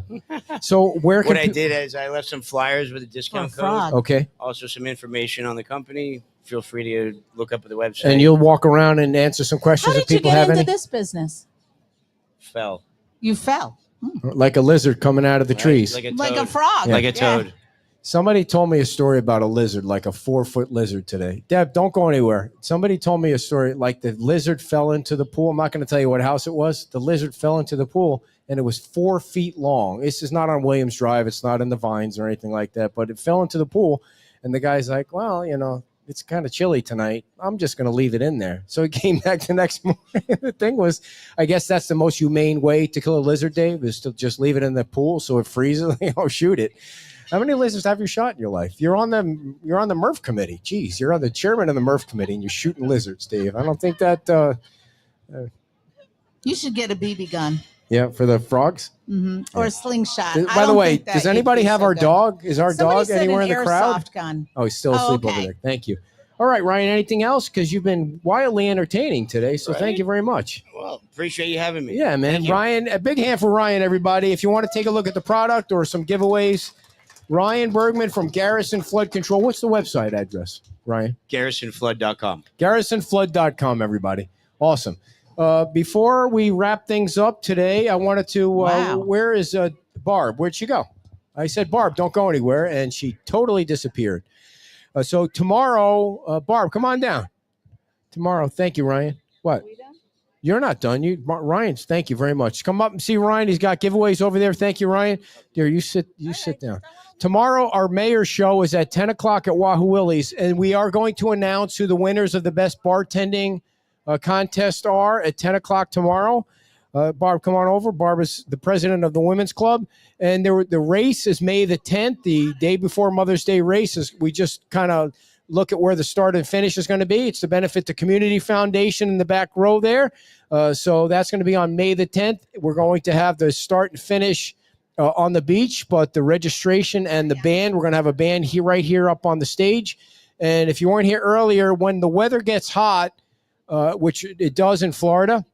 So where can What I did is I left some flyers with a discount For a frog. code. Okay. Also some information on the company. Feel free to look up at the website. And you'll walk around and answer some questions How if did you people get have into any. this business? fell. You fell. Like a lizard coming out of the Right? trees. Like a Like a toad. frog. Like a Yeah. toad. Somebody told me a story about a lizard, like a 4-foot lizard today. Deb, don't go anywhere. Somebody told me a story like the lizard fell into the pool. I'm not going to tell you what house it was. The lizard fell into the pool and it was 4 feet long. This is not on Williams Drive. It's not in the Vines or anything like that, but it fell into the pool. And the guy's like, well, it's kind of chilly tonight. I'm just going to leave it in there. So he came back the next morning. The thing was, I guess that's the most humane way to kill a lizard, Dave, is to just leave it in the pool so it freezes. Shoot it. How many lizards have you shot in your life? You're on the Murph committee. Jeez, you're on the chairman of the Murph committee and you're shooting lizards, Dave. I don't think that. You should get a BB gun. Yeah, for the frogs. Or a slingshot. By the way, does anybody have our dog? Is our Somebody dog said anywhere an in the crowd? airsoft gun. Oh, he's still asleep over there. Thank you. All right, Ryan, anything else? Because you've been wildly entertaining today, so thank you very much. Well, appreciate you having me. Yeah, man. Thank you. Ryan, a big hand for Ryan, everybody. If you want to take a look at the product or some giveaways, Ryan Bergman from Garrison Flood Control. What's the website address, Ryan? GarrisonFlood.com. GarrisonFlood.com, everybody. Awesome. Before we wrap things up today, I wanted to, where is Barb? Where'd she go? I said, Barb, don't go anywhere. And she totally disappeared. So tomorrow, Barb, come on down. Tomorrow. Thank you, Ryan. What? You're not done. Ryan's. Thank you very much. Come up and see Ryan. He's got giveaways over there. Thank you, Ryan. There, you sit down. Tomorrow, our mayor's show is at 10 o'clock at Wahoo Willie's, and we are going to announce who the winners of the best bartending contest are at 10 o'clock tomorrow. Barb, come on over. Barb is the president of the Women's Club. And the race is May the 10th, the day before Mother's Day race. We just kind of look at where the start and finish is going to be. It's to benefit the Community Foundation in the back row there. So that's going to be on May the 10th. We're going to have the start and finish on the beach, but the registration and the band, we're going to have a band here, right here up on the stage. And if you weren't here earlier, when the weather gets hot, which it does in Florida,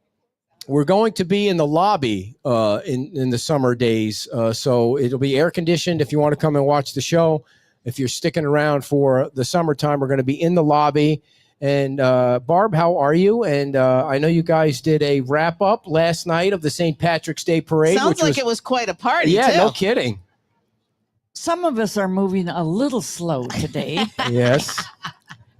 we're going to be in the lobby in the summer days. So it'll be air conditioned if you want to come and watch the show. If you're sticking around for the summertime, we're going to be in the lobby. And Barb, how are you? And I know you guys did a wrap up last night of the St. Patrick's Day parade. Sounds like it was quite a party. Yeah, too. no kidding. Some of us are moving a little slow today. Yes.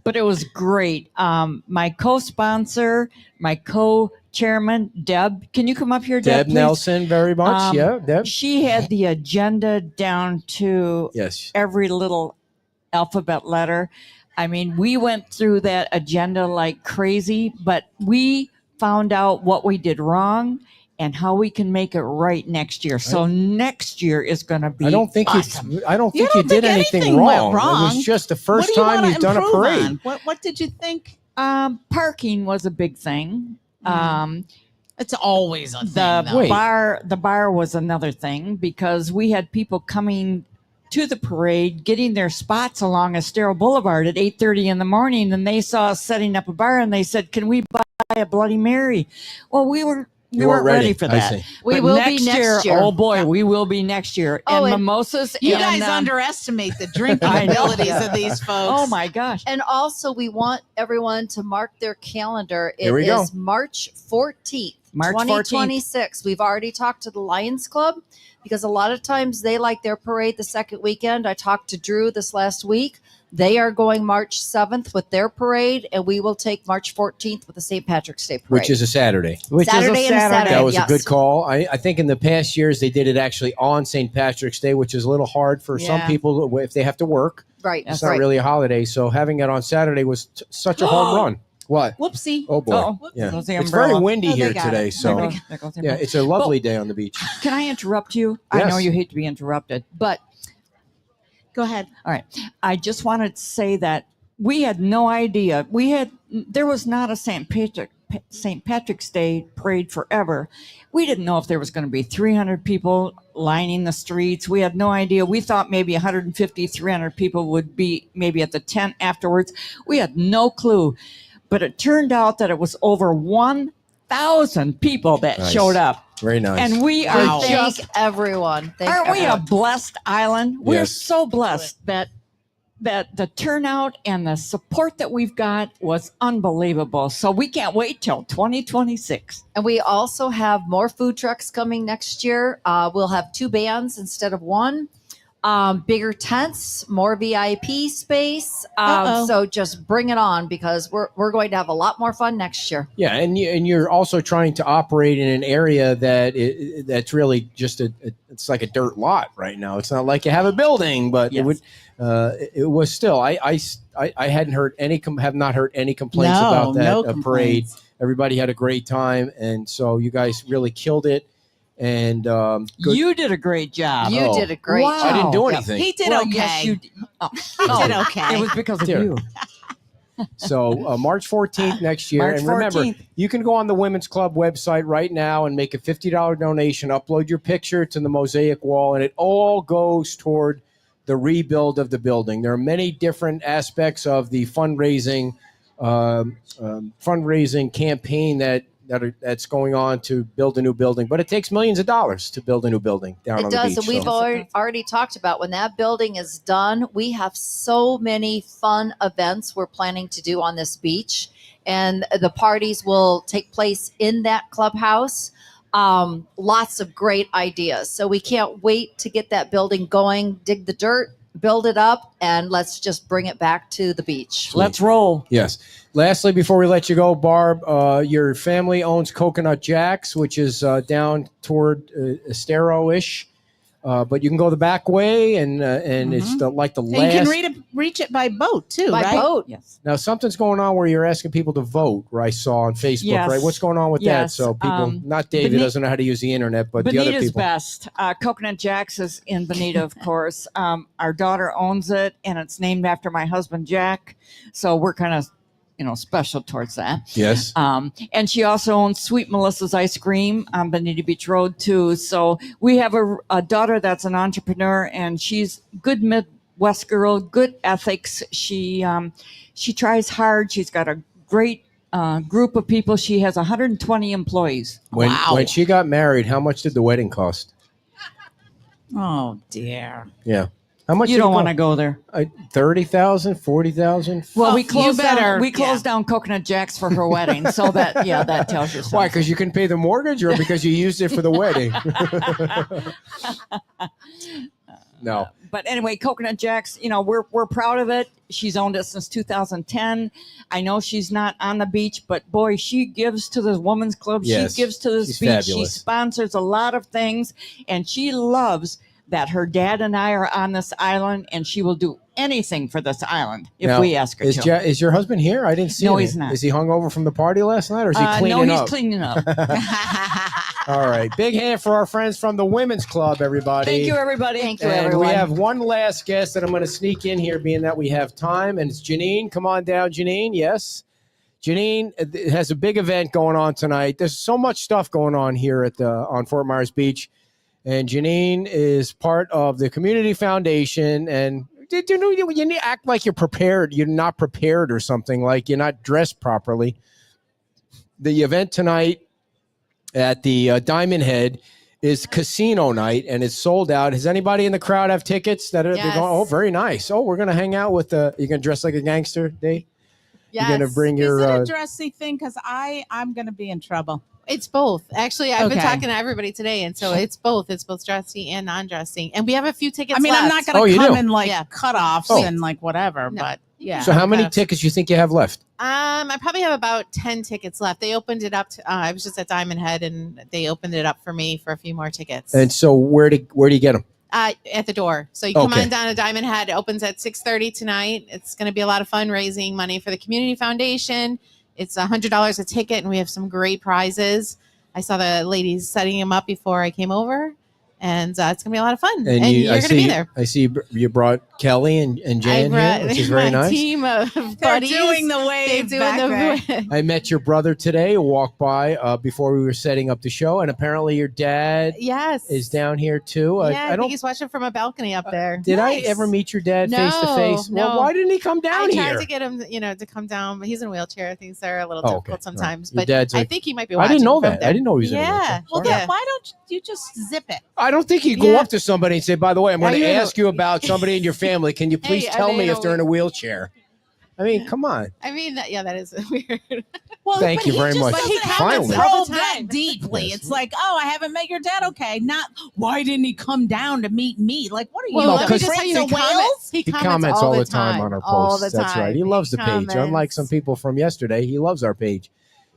But it was great. My co-sponsor, my co-chairman, Deb. Can you come up here, Deb? Deb please? Nelson, very much. Yeah, Deb. She had the agenda down to every little alphabet letter. I mean, we went through that agenda like crazy, but we found out what we did wrong and how we can make it right next year. So next year is going to be I don't think awesome. you did anything wrong. It was just the first time you've done a parade. What did you think? Parking was a big thing. It's always a thing. The bar was another thing because we had people coming to the parade, getting their spots along Estero Boulevard at 8:30 in the morning, and they saw us setting up a bar, and they said, "Can we buy a Bloody Mary?" Well, we weren't ready for that. We But will be next year. Oh boy, we will be next year. Oh, and and mimosas. You and, guys underestimate the drinking I know. abilities of these folks. Oh my gosh. And also, we want everyone to mark their calendar. It Here we go. is March 14th, March 14th. 2026. We've already talked to the Lions Club because a lot of times they like their parade the second weekend. I talked to Drew this last week. They are going March 7th with their parade, and we will take March 14th with the St. Patrick's Day parade. Which is a Saturday. Saturday and a Saturday. That was yes. a good call. I think in the past years they did it actually on St. Patrick's Day, which is a little hard for some Yeah. people if they have to work. Right. It's not really a holiday, so having it on Saturday was such a home run. What? Whoopsie. Oh boy. Uh-oh. Yeah. Goes the It's very umbrella. windy Oh, they here got today, it. so There goes the yeah, umbrella. it's a lovely day on the beach. Can I interrupt you? Yes. I know you hate to be interrupted, but go ahead. All right. I just wanted to say that we had no idea. There was not a St. Patrick's Day parade forever. We didn't know if there was going to be 300 people lining the streets. We had no idea. We thought maybe 150, 300 people would be maybe at the tent afterwards. We had no clue. But it turned out that it was over 1,000 people that Nice. showed up. Very nice. And we are Thank just, everyone. Thank aren't we a everyone. blessed island? We're Yes. so blessed that the turnout and the support that we've got was unbelievable. So we can't wait till 2026. And we also have more food trucks coming next year. We'll have 2 bands instead of 1. Bigger tents, more VIP space. So just bring it on because we're going to have a lot more fun next year. Yeah, and you're also trying to operate in an area that's really just it's like a dirt lot right now. It's not like you have a building, but Yes. it was still. I hadn't heard have not heard any complaints about that no parade. complaints. Everybody had a great time, and so you guys really killed it. And good. You did a great job. You did a great Wow. job. I didn't do anything. He did Well, okay. yes, you did. Oh. He did okay. It was because of Dear. you. So March 14th next year. March And remember, 14th. you can go on the Women's Club website right now and make a $50 donation, upload your picture to the mosaic wall, and it all goes toward the rebuild of the building. There are many different aspects of the fundraising campaign that's going on to build a new building, but it takes millions of dollars to build a new building down on It the does, beach. and we've so. already talked about when that building is done. We have so many fun events we're planning to do on this beach, and the parties will take place in that clubhouse. Lots of great ideas. So we can't wait to get that building going, dig the dirt, build it up, and let's just bring it back to the beach. Let's roll. Yes. Lastly, before we let you go, Barb, your family owns Coconut Jack's, which is down toward Estero-ish. But you can go the back way, and it's like the And last. you can reach it by boat too, By right? boat. Yes. Now something's going on where you're asking people to vote. Where I saw on Facebook, Yes. right? What's going on with that? Yes. So people, not David Beni- doesn't know how to use the internet, but the other Bonita's people. best. Coconut Jack's is in Bonita, of course. Our daughter owns it, and it's named after my husband, Jack. So we're kind of, special towards that. Yes. And she also owns Sweet Melissa's Ice Cream on Bonita Beach Road, too. So we have a daughter that's an entrepreneur, and she's good Midwest girl, good ethics. She tries hard. She's got a great group of people. She has 120 employees. When she got married, how much did the wedding cost? Oh dear. Yeah. How much? You don't want to go there. 30,000, 40,000. Well, we you closed better- down. We closed down Coconut Jack's for her wedding, so that that tells you something. Why? Because you couldn't pay the mortgage, or because you used it for the wedding? No. But anyway, Coconut Jack's, we're proud of it. She's owned it since 2010. I know she's not on the beach, but boy, she gives to the women's club. Yes, She gives to this she's beach. fabulous. She sponsors a lot of things, and she loves that her dad and I are on this island, and she will do anything for this island if Now, we ask her is to. Is your husband here? I didn't see him. No, he's not. Is he hungover from the party last night, or is he cleaning no, he's up? cleaning up. All right. Big hand for our friends from the Women's Club, everybody. Thank you, everybody. Thank you, And everyone. we have one last guest that I'm going to sneak in here, being that we have time, and it's Janine. Come on down, Janine. Yes. Janine has a big event going on tonight. There's so much stuff going on here on Fort Myers Beach. And Janine is part of the Community Foundation. And you need to act like you're prepared. You're not prepared or something, like you're not dressed properly. The event tonight at the Diamond Head is casino night, and it's sold out. Does anybody in the crowd have tickets that are they're going? Oh, very nice. Oh, we're going to hang out with you're going to dress like a gangster, Dave? Yes. You're going to bring your... Is it a dressy thing? Because I'm going to be in trouble. It's both. Actually, I've been Okay. talking to everybody today, and so it's both. It's both dressy and non-dressy. And we have a few tickets I mean, left. I'm not going to come in like Yeah. cutoffs Oh. and like whatever, No. but yeah. So how many tickets you think you have left? I probably have about 10 tickets left. They opened it up. I was just at Diamond Head, and they opened it up for me for a few more tickets. And so where do you get them? At the door. So you come Okay. on down to Diamond Head. It opens at 6:30 tonight. It's going to be a lot of fun raising money for the Community Foundation. It's $100 a ticket, and we have some great prizes. I saw the ladies setting them up before I came over, and it's going to be a lot of fun. And you're going to be there. I see you brought Kelly and Jan here, which is very my nice. team of They're buddies. doing the wave They're back doing there. I met your brother today, who walked by before we were setting up the show, and apparently your dad Yes. is down here too. Yeah, I, I think don't. he's watching from a balcony up there. Did I ever meet your dad face to face? No. Well, why didn't he come down I here? tried to get him, to come down, but he's in a wheelchair. Things are a little Oh, difficult okay. sometimes. Your But dad's I like- think he might be I watching. didn't know from that. there. I didn't know he was in a Yeah. wheelchair. Well, Sorry. then why don't you just zip it? I don't think you go Yeah. up to somebody and say, "By the way, I'm going to Yeah, ask you about somebody in your family. Can you please Hey, tell me you if know, they're in a wheelchair?" I mean, come on. I mean, that is weird. Well, Thank but you he very just much. doesn't have Finally. to All probe the that time. deeply. Yes. It's like, oh, I haven't met your dad. Okay, not why didn't he come down to meet me? Like, what are you? Well, Well, let me because just tell you, afraid of whales? He comments all the time on our all posts. the That's right. time. He loves the page. comments. Unlike some people from yesterday, he loves our page.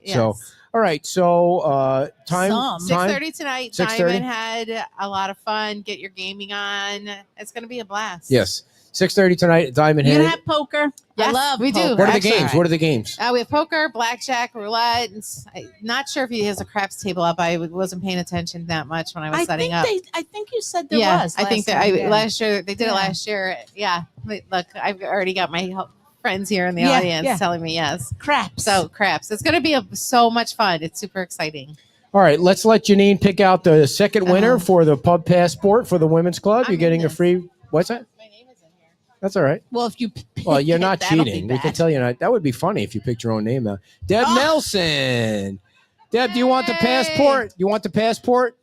So, Yes. all right. So, time. Some. 6:30 tonight. 6:30? Diamond Head. A lot of fun. Get your gaming on. It's going to be a blast. Yes. 6:30 tonight at Diamond You Head. have poker. I Yes, love we do. poker. What are the Actually, games? What are the games? We have poker, blackjack, roulette. And I'm not sure if he has a craps table up. I wasn't paying attention that much when I was setting up. I think you said there Yeah, was. I think last that time, yeah. last year they did it Yeah. last year. Yeah, look, I've already got my friends here in the Yeah, audience yeah. telling me yes. Craps. So craps, it's going to be so much fun. It's super exciting. All right. Let's let Janine pick out the second winner Uh-huh. for the pub passport for the women's club. You're I'm getting in a this. free. What's that? My name is in here. That's all right. Well, if you Well, you're not that'll be cheating. We can bad. tell you're not. That would be funny if you picked your own name out. Deb Oh. Nelson. Deb, do you want the passport? You want the passport?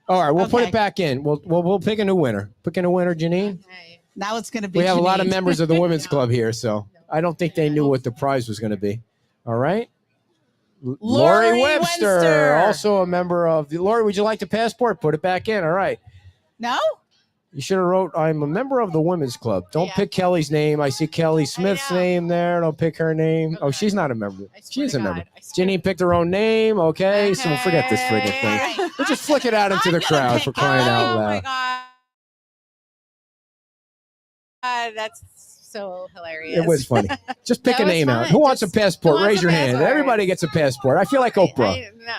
All right, we'll put Okay. it back in. We'll pick a new winner. Pick a new winner, Janine. Hey. Now it's going to be. We have a lot of Janine. members of the women's club here, so I don't think they knew what the prize was going to be. All right. Lori Webster, also a member of the. Lori, would you like the passport? Put it back in. All right. No. You should have wrote, "I'm a member of the women's club." Don't Yeah. pick Kelly's name. I see Kelly Smith's know. name there. Don't pick her name. Oh, she's not a member. I swear She's to a member. God, I swear Janine picked her own name. Okay, so we'll forget this friggin' thing. Right. We'll just flick it out into the crowd for crying out Oh my loud. God, that's so hilarious. It was funny. Just pick That a was name out. fun. Who wants a Just- passport? who wants Raise a your hand. passport? Everybody gets a passport. I feel like Oprah. No.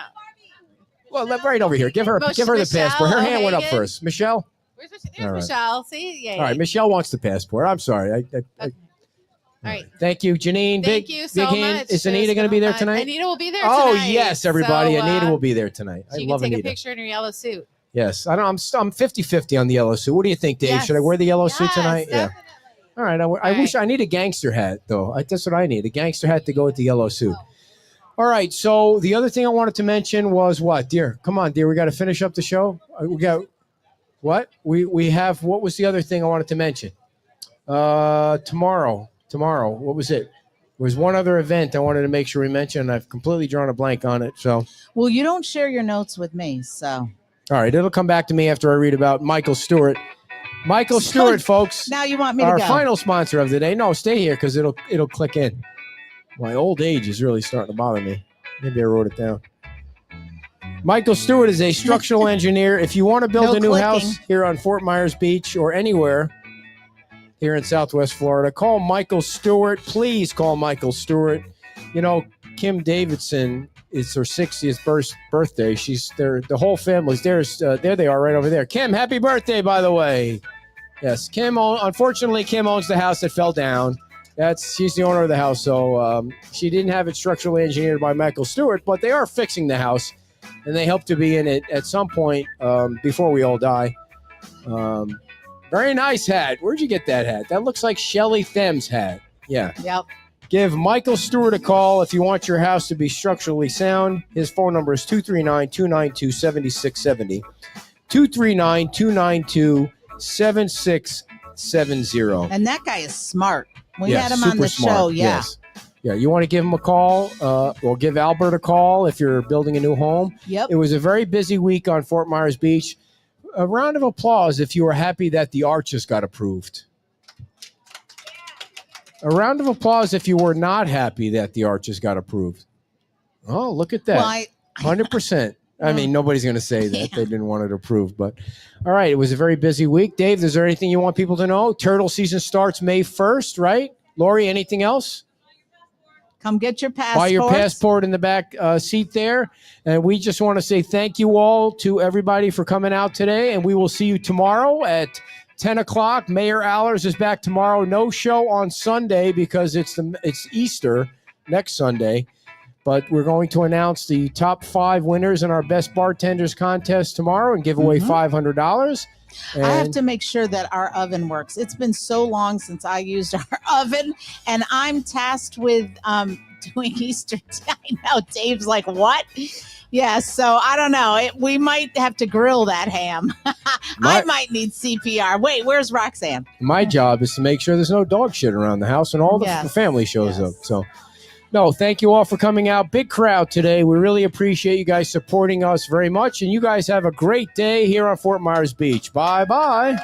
Well, right over here. Give her the Michelle passport. Her hand went up O'Hagan? first. Michelle. Where's All there's right. Michelle? See, yeah. All right, Michelle wants the passport. I'm sorry. Okay. All right. Thank you, Janine. Thank you so big hand. much. Is It was Anita going to be there fun. tonight? Anita will be there Oh tonight. yes, everybody. So, Anita will be there tonight. I so you love can take Anita. a picture in your yellow suit. Yes, I'm 50-50 on the yellow suit. What do you think, Dave? Yes. Should I wear the yellow suit Yes, tonight? definitely. Yeah. All right. I wish I need a gangster hat though. That's what I need. A gangster hat to go with the yellow suit. All right. So the other thing I wanted to mention was what, dear? Come on, dear. We got to finish up the show. We got what? We have. What was the other thing I wanted to mention? Tomorrow. What was it? There was one other event I wanted to make sure we mentioned. I've completely drawn a blank on it. So. Well, you don't share your notes with me, so. All right. It'll come back to me after I read about Michael Stewart. Michael Stewart, folks. Now you want me to our go. final sponsor of the day. No, stay here because it'll click in. My old age is really starting to bother me. Maybe I wrote it down. Michael Stewart is a structural engineer. If you want to build a new house here on Fort Myers Beach or anywhere here in Southwest Florida, call Michael Stewart. Please call Michael Stewart. You know, Kim Davidson, it's her 60th birthday. She's there. The whole family's there. There they are right over there. Kim, happy birthday, by the way. Yes, Kim. Unfortunately, Kim owns the house that fell down. She's the owner of the house, so she didn't have it structurally engineered by Michael Stewart, but they are fixing the house, and they hope to be in it at some point before we all die. Very nice hat. Where'd you get that hat? That looks like Shelley Them's hat. Yeah. Yep. Give Michael Stewart a call if you want your house to be structurally sound. His phone number is 239-292-7670. 239-292-7670. And that guy is smart. We had him on the show. Yeah. Yes. Yeah, you want to give him a call or give Albert a call if you're building a new home. Yep. It was a very busy week on Fort Myers Beach. A round of applause if you were happy that the arches got approved. A round of applause if you were not happy that the arches got approved. Oh, look at that. Well, 100%. I mean, nobody's going to say that they didn't want it approved, but all right. It was a very busy week. Dave, is there anything you want people to know? Turtle season starts May 1st, right? Lori, anything else? Come get your passport. Buy your passport in the back seat there. And we just want to say thank you all to everybody for coming out today. And we will see you tomorrow at 10 o'clock. Mayor Allers is back tomorrow. No show on Sunday because it's Easter next Sunday. But we're going to announce the top 5 winners in our Best Bartenders contest tomorrow and give away $500. I have to make sure that our oven works. It's been so long since I used our oven, and I'm tasked with doing Easter. I know Dave's like, what? Yeah, so I don't know. We might have to grill that ham. I might need CPR. Wait, where's Roxanne? My job is to make sure there's no dog shit around the house and all the family shows up. So, no, thank you all for coming out. Big crowd today. We really appreciate you guys supporting us very much. And you guys have a great day here on Fort Myers Beach. Bye-bye.